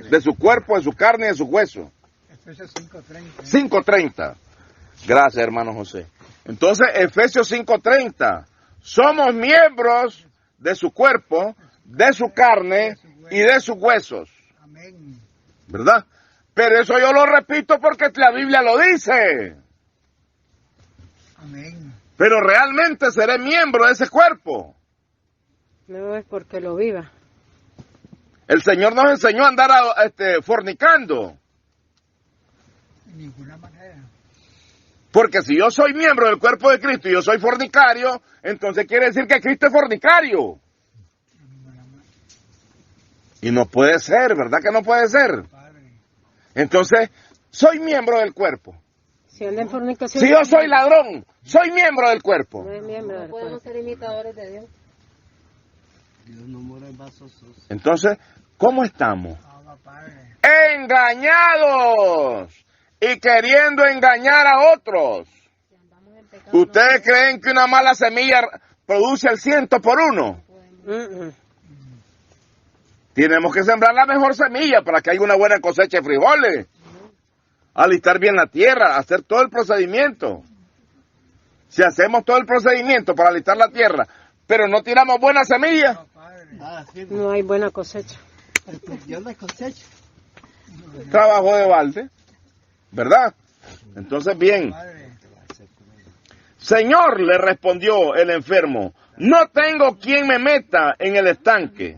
de su cuerpo, de su carne y de su hueso. Efesios 5:30. 5:30. Gracias, hermano José. Entonces, Efesios 5:30. Somos miembros de su cuerpo, de su carne y de sus huesos. ¿Verdad? Pero eso yo lo repito porque la Biblia lo dice. Pero realmente seré miembro de ese cuerpo. No es porque lo viva. El Señor nos enseñó a andar fornicando. De ninguna manera. Porque si yo soy miembro del cuerpo de Cristo y yo soy fornicario, entonces quiere decir que Cristo es fornicario. Y no puede ser, ¿verdad que no puede ser? Entonces, soy miembro del cuerpo. Si anda en fornicación. Si yo soy ladrón, soy miembro del cuerpo. No es miembro No del podemos cuerpo. ser imitadores de Dios. Dios no mora en vasos sucios. Entonces, ¿cómo estamos? Abba, Padre. Engañados y queriendo engañar a otros. ¿Ustedes creen que una mala semilla produce el 100%? Tenemos que sembrar la mejor semilla para que haya una buena cosecha de frijoles. Alistar bien la tierra, hacer todo el procedimiento. Si hacemos todo el procedimiento para alistar la tierra, pero no tiramos buena semilla, No hay buena cosecha. Dios la cosecha. trabajo de balde, ¿verdad? Entonces, bien. Señor, le respondió el enfermo, no tengo quien me meta en el estanque.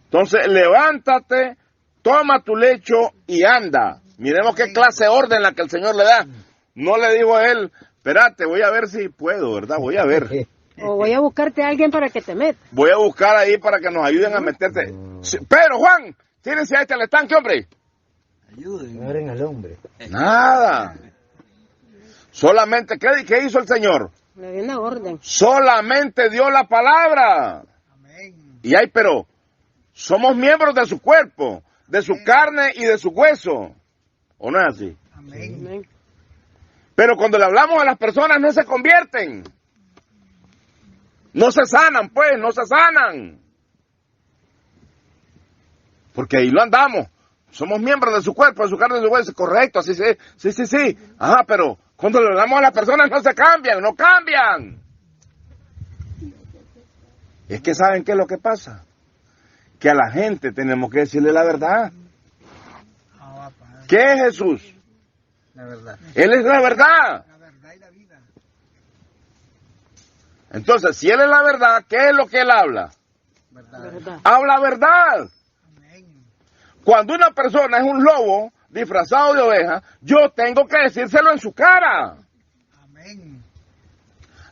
Entonces, levántate, toma tu lecho y anda. Miremos qué clase de orden la que el Señor le da. No le dijo a él, espérate, voy a ver si puedo, ¿verdad? Voy a ver. O voy a buscarte a alguien para que te meta. Voy a buscar ahí para que nos ayuden a meterte. Sí, pero, Juan, tírense a este al estanque, hombre. Ayúdenme. Mueren al hombre. Nada. Solamente, ¿qué hizo el Señor? Le dio una orden. Solamente dio la palabra. Amén. Y pero somos miembros de su cuerpo, de su carne y de su hueso. ¿O no es así? Amén. Amén. Pero cuando le hablamos a las personas no se convierten. No se sanan, pues, no se sanan. Porque ahí lo andamos. Somos miembros de su cuerpo, de su carne y de su hueso. Correcto, así sí. Ajá, pero cuando le hablamos a las personas no se cambian, no cambian. Es que ¿saben qué es lo que pasa? Que a la gente tenemos que decirle la verdad. Abba, Padre. ¿Qué es Jesús? La verdad. Él es la verdad. La verdad y la vida. Entonces, si Él es la verdad, ¿qué es lo que Él habla? ¿Verdad? Habla verdad. Amén. Cuando una persona es un lobo disfrazado de oveja, yo tengo que decírselo en su cara. Amén.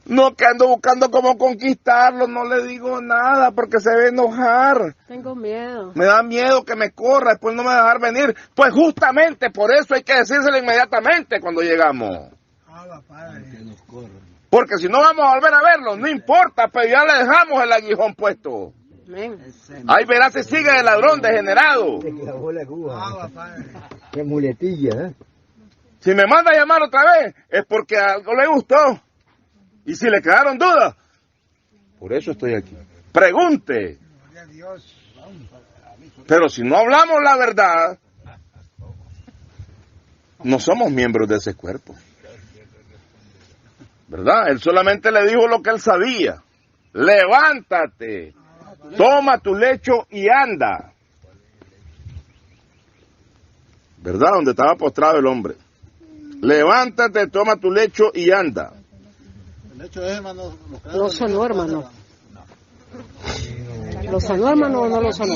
No que ando buscando cómo conquistarlo, no le digo nada porque se va a enojar. Tengo miedo. Me da miedo que me corra, después no me va a dejar venir. Pues justamente por eso hay que decírselo inmediatamente cuando llegamos. Abba, Padre. Que nos corran. Porque si no vamos a volver a verlo, no importa, pero ya le dejamos el aguijón puesto. Amén. Ahí verás si sigue el ladrón degenerado. Se clavó la cuba. Abba, Padre. Qué muletilla, ¿eh? Si me manda a llamar otra vez, es porque algo le gustó. Y si le quedaron dudas, por eso estoy aquí. Pregunte. Gloria a Dios. Pero si no hablamos la verdad, no somos miembros de ese cuerpo. ¿Verdad? Él solamente le dijo lo que él sabía. Levántate, toma tu lecho y anda. ¿Verdad? Donde estaba postrado el hombre. Levántate, toma tu lecho y anda. El hecho es, hermano, Lo sanó, hermano. ¿Lo sanó, hermano, o no lo sanó?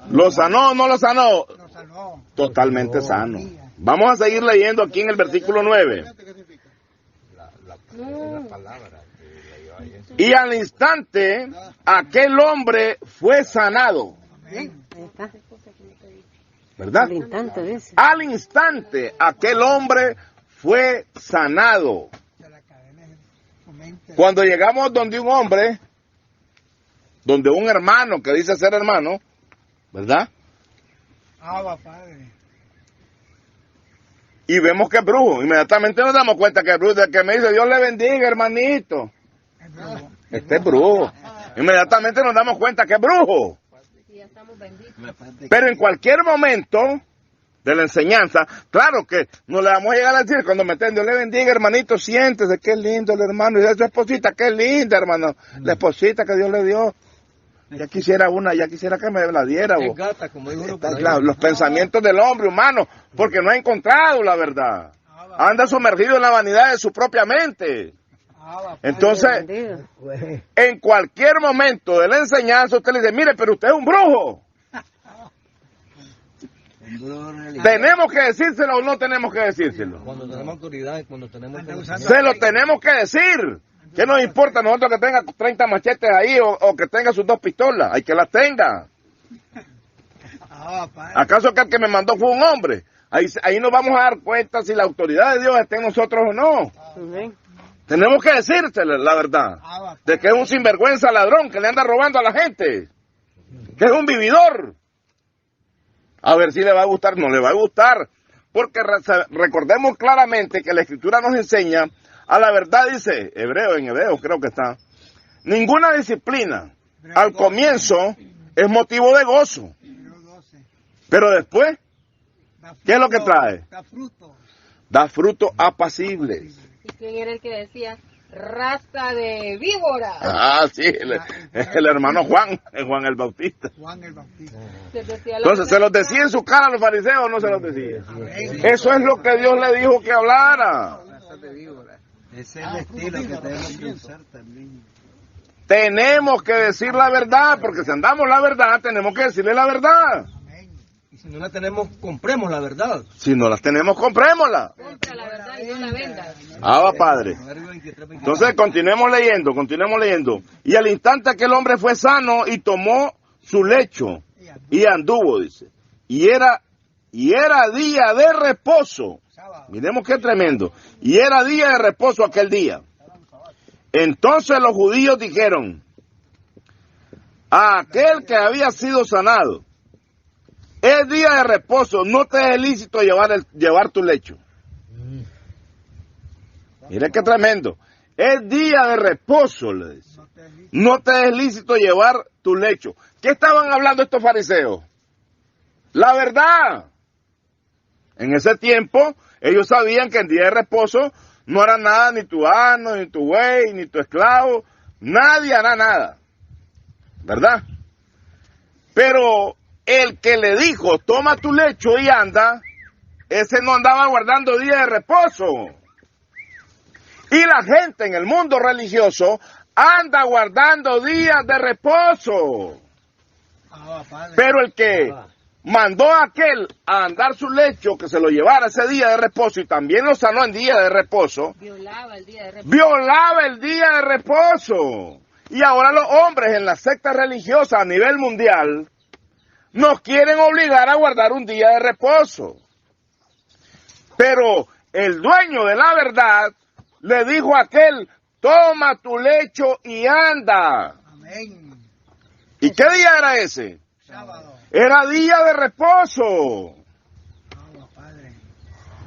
¿Lo sanó o no lo sanó? Lo sanó. Totalmente sano. Vamos a seguir leyendo aquí en el versículo 9. Y al instante, aquel hombre fue sanado. Ahí está. ¿Verdad? Al instante, dice. Al instante, aquel hombre fue sanado. De la cadena de su mente. Cuando llegamos donde un hombre, donde un hermano que dice ser hermano, ¿verdad? Abba, Padre. Y vemos que es brujo. Inmediatamente nos damos cuenta que es brujo. De que me dice, Dios le bendiga, hermanito. Es brujo. Este es brujo. Inmediatamente nos damos cuenta que es brujo. Y ya estamos benditos. Pero en cualquier momento de la enseñanza, claro que no le vamos a llegar a decir cuando me estén, Dios le bendiga, hermanito, siéntese, qué lindo el hermano. Y su esposita, qué linda, hermano. La esposita que Dios le dio. Ya quisiera que me la diera. Es gata, como dijo uno por ahí. Claro, los pensamientos del hombre humano, porque no ha encontrado la verdad. Anda sumergido en la vanidad de su propia mente. Abba, Padre. Entonces, Bendiga. en cualquier momento de la enseñanza, usted le dice, mire, pero usted es un brujo. ¿Tenemos que decírselo o no tenemos que decírselo? Cuando tenemos autoridad y cuando tenemos Se lo tenemos que decir. ¿Qué nos importa a nosotros que tenga 30 machetes ahí o que tenga sus 2 pistolas? Hay que las tenga. Abba, Padre. ¿Acaso que el que me mandó fue un hombre? Ahí nos vamos a dar cuenta si la autoridad de Dios está en nosotros o no. Amén. Tenemos que decírsele la verdad, de que es un sinvergüenza ladrón que le anda robando a la gente, que es un vividor. A ver si le va a gustar, no le va a gustar, porque recordemos claramente que la Escritura nos enseña, a la verdad dice, en hebreo creo que está, ninguna disciplina al comienzo es motivo de gozo, pero después, ¿qué es lo que trae? Da fruto apacible. ¿Y quién era el que decía? Raza de víbora. Ah, sí, el hermano Juan el Bautista. Entonces, ¿se los decía en su cara a los fariseos o no se los decía? Eso es lo que Dios le dijo que hablara. Ese es el estilo que tenemos que usar también. Tenemos que decir la verdad, porque si andamos la verdad, tenemos que decirle la verdad. Y si no la tenemos, compremos la verdad. Si no las tenemos, comprémosla. Compra la verdad y no la vendas. Ah, Padre. Entonces, continuemos leyendo. Y al instante aquel hombre fue sano y tomó su lecho y anduvo, dice. Y era día de reposo. Miremos qué tremendo. Y era día de reposo aquel día. Entonces los judíos dijeron a aquel que había sido sanado, es día de reposo, no te es lícito llevar tu lecho. Mire qué tremendo. Es día de reposo, le dice. No te es lícito llevar tu lecho. ¿Qué estaban hablando estos fariseos? La verdad. En ese tiempo, ellos sabían que en día de reposo no hará nada, ni tu asno, ni tu buey, ni tu esclavo. Nadie hará nada. ¿Verdad? Pero el que le dijo, toma tu lecho y anda, ese no andaba guardando día de reposo. Y la gente en el mundo religioso anda guardando días de reposo. Pero el que mandó a aquel a andar su lecho, que se lo llevara ese día de reposo y también lo sanó en día de reposo, Violaba el día de reposo. violaba el día de reposo. Y ahora los hombres en las sectas religiosas a nivel mundial nos quieren obligar a guardar un día de reposo. Pero el dueño de la verdad le dijo a aquel, toma tu lecho y anda. Amén. ¿Y qué día era ese? Sábado. Era día de reposo.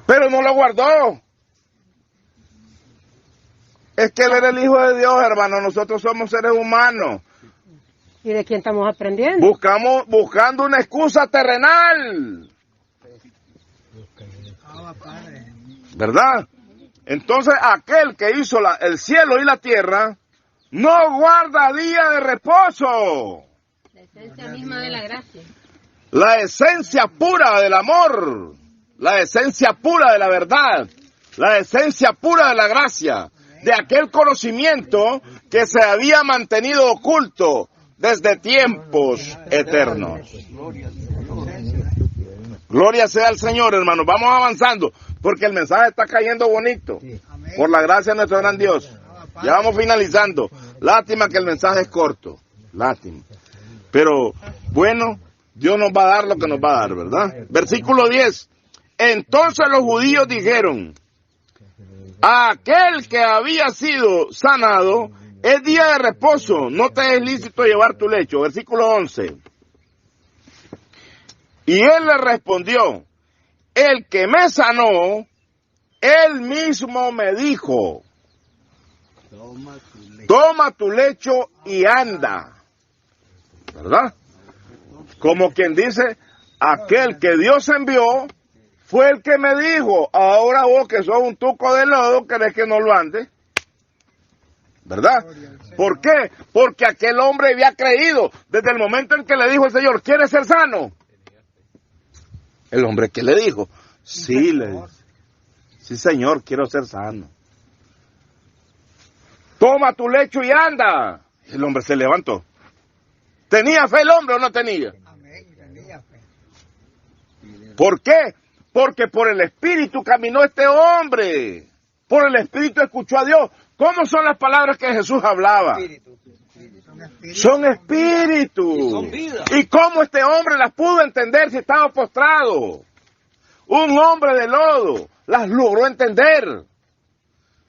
Pero no lo guardó. Es que él era el Hijo de Dios, hermano. Nosotros somos seres humanos. ¿Y de quién estamos aprendiendo? Buscando una excusa terrenal. ¿Verdad? Entonces aquel que hizo el cielo y la tierra no guarda día de reposo. La esencia misma de la gracia. La esencia pura del amor, la esencia pura de la verdad, la esencia pura de la gracia, de aquel conocimiento que se había mantenido oculto desde tiempos eternos. Gloria sea al Señor, hermanos. Vamos avanzando, porque el mensaje está cayendo bonito, por la gracia de nuestro gran Dios. Ya vamos finalizando. Lástima que el mensaje es corto, lástima. Pero, bueno, Dios nos va a dar lo que nos va a dar, ¿verdad? Versículo 10. Entonces los judíos dijeron, a aquel que había sido sanado, es día de reposo, no te es lícito llevar tu lecho. Versículo 11. Y él le respondió, el que me sanó, él mismo me dijo, toma tu lecho y anda. ¿Verdad? Como quien dice, aquel que Dios envió fue el que me dijo, ahora vos que sos un tuco de lodo, ¿querés que no lo ande? ¿Verdad? ¿Por qué? Porque aquel hombre había creído desde el momento en que le dijo el Señor, ¿quieres ser sano? El hombre que le dijo, sí, le dijo, sí Señor, quiero ser sano. Toma tu lecho y anda. El hombre se levantó. ¿Tenía fe el hombre o no tenía? ¿Por qué? Porque por el Espíritu caminó este hombre. Por el Espíritu escuchó a Dios. ¿Cómo son las palabras que Jesús hablaba? Son espíritu. Son vida. ¿Y cómo este hombre las pudo entender si estaba postrado? Un hombre de lodo las logró entender.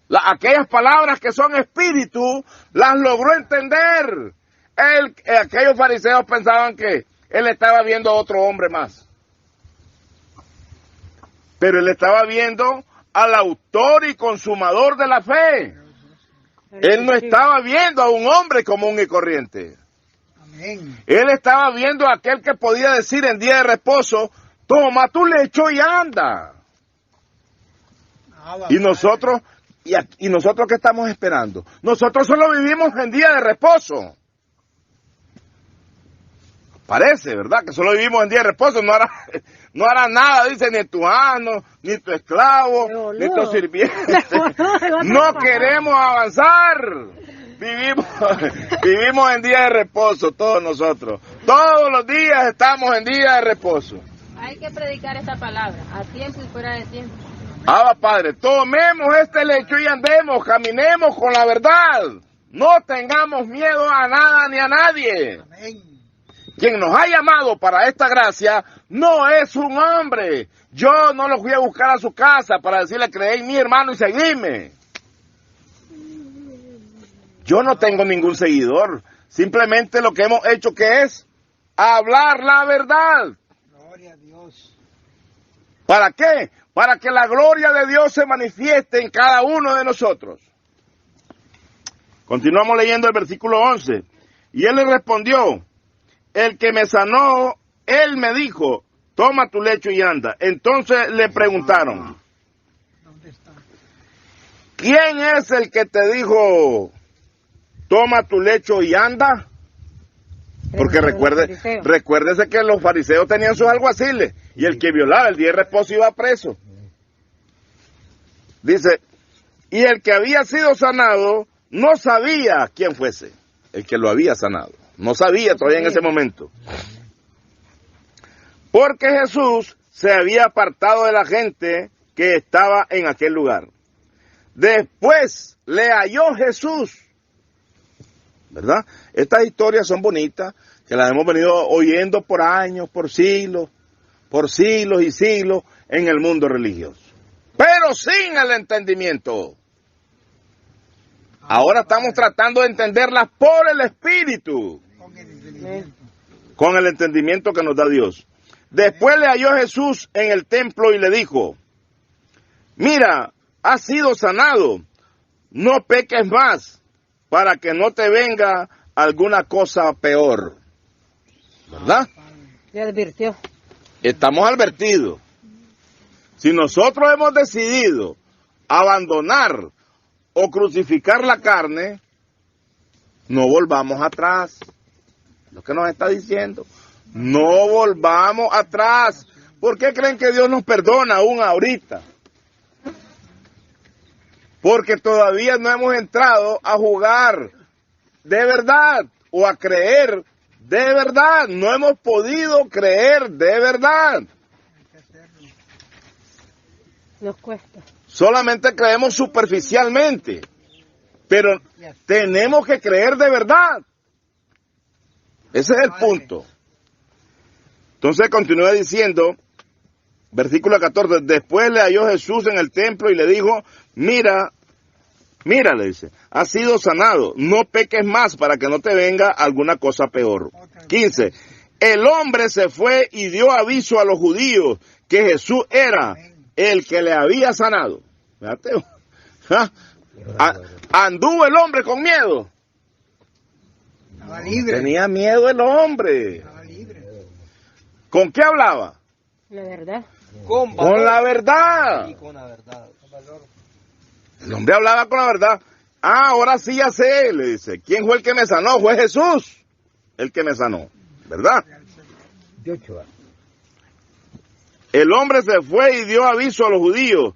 Aquellas palabras que son espíritu, las logró entender. Aquellos fariseos pensaban que él estaba viendo a otro hombre más. Pero él estaba viendo al autor y consumador de la fe. Él no estaba viendo a un hombre común y corriente. Él estaba viendo a aquel que podía decir en día de reposo, toma tu lecho y anda. Y nosotros ¿qué estamos esperando? Nosotros solo vivimos en día de reposo. Parece, ¿verdad? Que solo vivimos en día de reposo. No hará nada, dice, ni tu ano, ni tu esclavo, ni tu sirviente. No queremos avanzar. Vivimos en día de reposo, todos nosotros. Todos los días estamos en día de reposo. Hay que predicar esta palabra, a tiempo y fuera de tiempo. Padre, tomemos este lecho y andemos, caminemos con la verdad. No tengamos miedo a nada ni a nadie. Amén. Quien nos ha llamado para esta gracia no es un hombre. Yo no lo fui a buscar a su casa para decirle, creé en mi hermano y seguidme. Yo no tengo ningún seguidor. Simplemente lo que hemos hecho que es hablar la verdad. Gloria a Dios. ¿Para qué? Para que la gloria de Dios se manifieste en cada uno de nosotros. Continuamos leyendo el versículo 11. Y él le respondió, el que me sanó, él me dijo, toma tu lecho y anda. Entonces le preguntaron, ¿quién es el que te dijo, toma tu lecho y anda? Porque recuérdese que los fariseos tenían sus alguaciles, y el que violaba el día de reposo iba preso. Dice, y el que había sido sanado no sabía quién fuese, el que lo había sanado. No sabía todavía en ese momento. Porque Jesús se había apartado de la gente que estaba en aquel lugar. Después le halló Jesús. ¿Verdad? Estas historias son bonitas, que las hemos venido oyendo por años, por siglos y siglos en el mundo religioso. Pero sin el entendimiento. Ahora estamos tratando de entenderlas por el Espíritu. Con el entendimiento que nos da Dios. Después le halló Jesús en el templo y le dijo, mira, has sido sanado, no peques más, para que no te venga alguna cosa peor. ¿Verdad? Le advirtió. Estamos advertidos. Si nosotros hemos decidido abandonar o crucificar la carne, no volvamos atrás. Lo que nos está diciendo. No volvamos atrás. ¿Por qué creen que Dios nos perdona aún ahorita? Porque todavía no hemos entrado a jugar de verdad o a creer de verdad. No hemos podido creer de verdad. Nos cuesta. Solamente creemos superficialmente. Pero tenemos que creer de verdad. Ese es el punto. Entonces continúa diciendo, versículo 14, después le halló Jesús en el templo y le dijo, mira, le dice, has sido sanado, no peques más para que no te venga alguna cosa peor. 15, el hombre se fue y dio aviso a los judíos que Jesús era el que le había sanado. Fíjate, anduvo el hombre con miedo. Tenía miedo el hombre. ¿Con qué hablaba? La verdad. Con la verdad. Y con la verdad. El hombre hablaba con la verdad. Ahora sí ya sé, le dice. ¿Quién fue el que me sanó? Fue Jesús el que me sanó. ¿Verdad? El hombre se fue y dio aviso a los judíos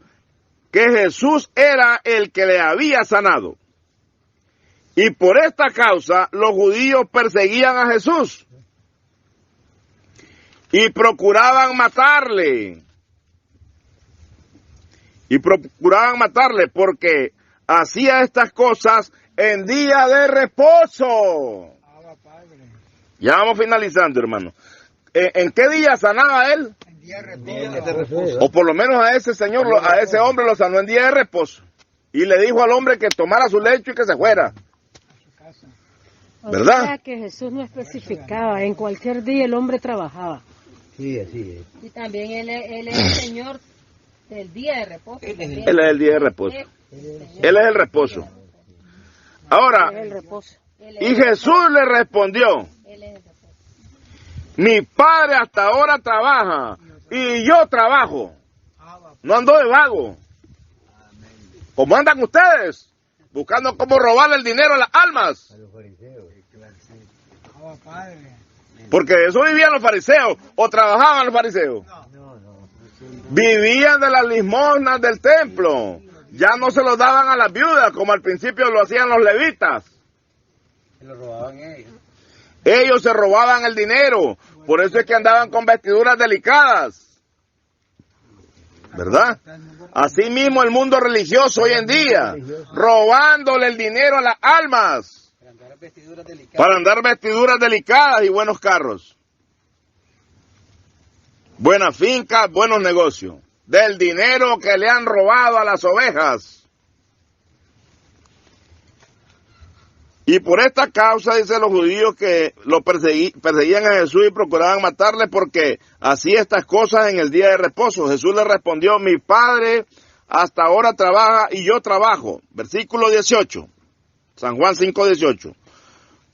que Jesús era el que le había sanado. Y por esta causa los judíos perseguían a Jesús y procuraban matarle. Porque hacía estas cosas en día de reposo. Ya vamos finalizando, hermano. ¿En qué día sanaba él? En O por lo menos a ese señor, a ese hombre lo sanó en día de reposo. Y le dijo al hombre que tomara su lecho y que se fuera. ¿Verdad? O sea que Jesús no especificaba, en cualquier día el hombre trabajaba. Sí, así es. Y también él es el Señor del día de reposo. Él es el día de reposo. Él es el reposo. Ahora, El reposo. y Jesús le respondió, mi padre hasta ahora trabaja y yo trabajo. No ando de vago. ¿Cómo andan ustedes? Buscando cómo robarle el dinero a las almas. A los fariseos. Porque de eso vivían los fariseos, o trabajaban los fariseos. Vivían de las limosnas del templo. Ya no se los daban a las viudas, como al principio lo hacían los levitas. Se lo robaban ellos. Ellos se robaban el dinero. Por eso es que andaban con vestiduras delicadas. ¿Verdad? Así mismo el mundo religioso hoy en día, robándole el dinero a las almas. Para andar vestiduras delicadas y buenos carros. Buenas fincas, buenos negocios. Del dinero que le han robado a las ovejas. Y por esta causa, dicen los judíos, que lo perseguían a Jesús y procuraban matarle porque hacía estas cosas en el día de reposo. Jesús le respondió, mi padre hasta ahora trabaja y yo trabajo. Versículo 18, San Juan 5:18.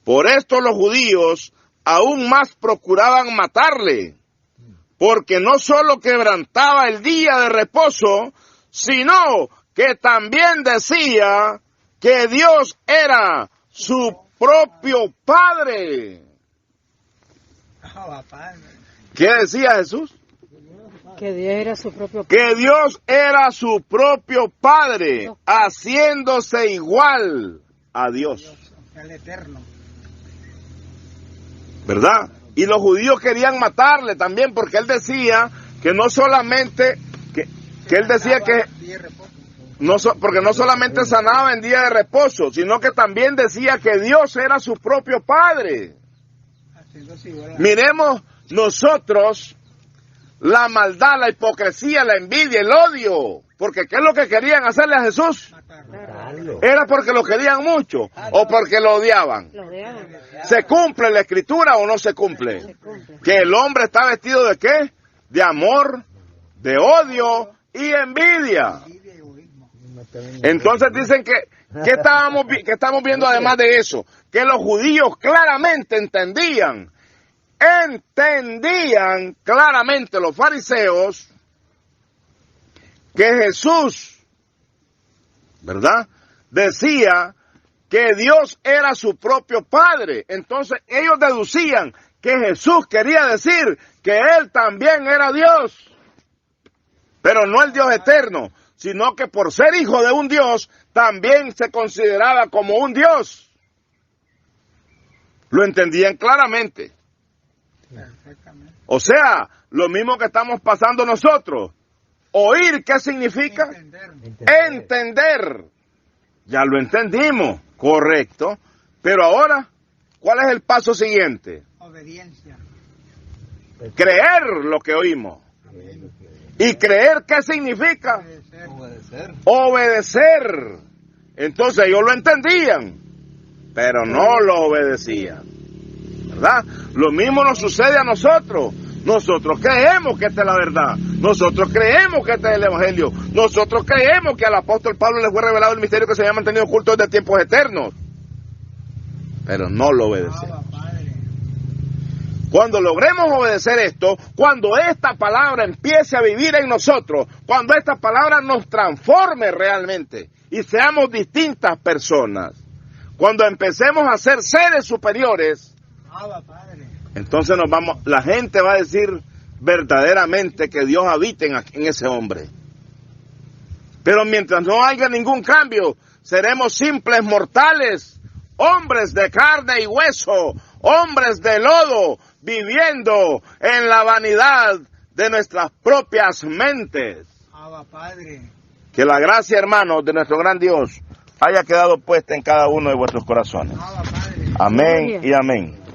Por esto los judíos aún más procuraban matarle, porque no solo quebrantaba el día de reposo, sino que también decía que Dios era su propio Padre. ¿Qué decía Jesús? Que Dios era su propio Padre. Que Dios era su propio Padre, haciéndose igual a Dios. El eterno. ¿Verdad? Y los judíos querían matarle también porque él decía que no solamente, que él decía que porque no solamente sanaba en día de reposo, sino que también decía que Dios era su propio Padre. Miremos nosotros la maldad, la hipocresía, la envidia, el odio, porque ¿qué es lo que querían hacerle a Jesús? Matarlo. ¿Era porque lo querían mucho o porque lo odiaban? ¿Se cumple la escritura o no se cumple? Que el hombre está vestido ¿de qué? De amor, de odio y envidia. Entonces dicen que estamos viendo además de eso, que los judíos claramente entendían claramente los fariseos que Jesús, ¿verdad?, decía que Dios era su propio Padre. Entonces ellos deducían que Jesús quería decir que Él también era Dios, pero no el Dios eterno, sino que por ser hijo de un Dios, también se consideraba como un Dios. Lo entendían claramente. O sea, lo mismo que estamos pasando nosotros. Oír, ¿qué significa? Entender. Ya lo entendimos, correcto. Pero ahora, ¿cuál es el paso siguiente? Obediencia. Creer lo que oímos. ¿Y creer qué significa? Obedecer. Entonces ellos lo entendían, pero no lo obedecían. ¿Verdad? Lo mismo nos sucede a nosotros. Nosotros creemos que esta es la verdad. Nosotros creemos que este es el Evangelio. Nosotros creemos que al apóstol Pablo le fue revelado el misterio que se había mantenido oculto desde tiempos eternos. Pero no lo obedecemos. Cuando logremos obedecer esto, cuando esta palabra empiece a vivir en nosotros, cuando esta palabra nos transforme realmente y seamos distintas personas, cuando empecemos a ser seres superiores, entonces la gente va a decir verdaderamente que Dios habita en ese hombre. Pero mientras no haya ningún cambio, seremos simples mortales, hombres de carne y hueso, hombres de lodo, viviendo en la vanidad de nuestras propias mentes. Que la gracia, hermanos, de nuestro gran Dios haya quedado puesta en cada uno de vuestros corazones. Amén y amén.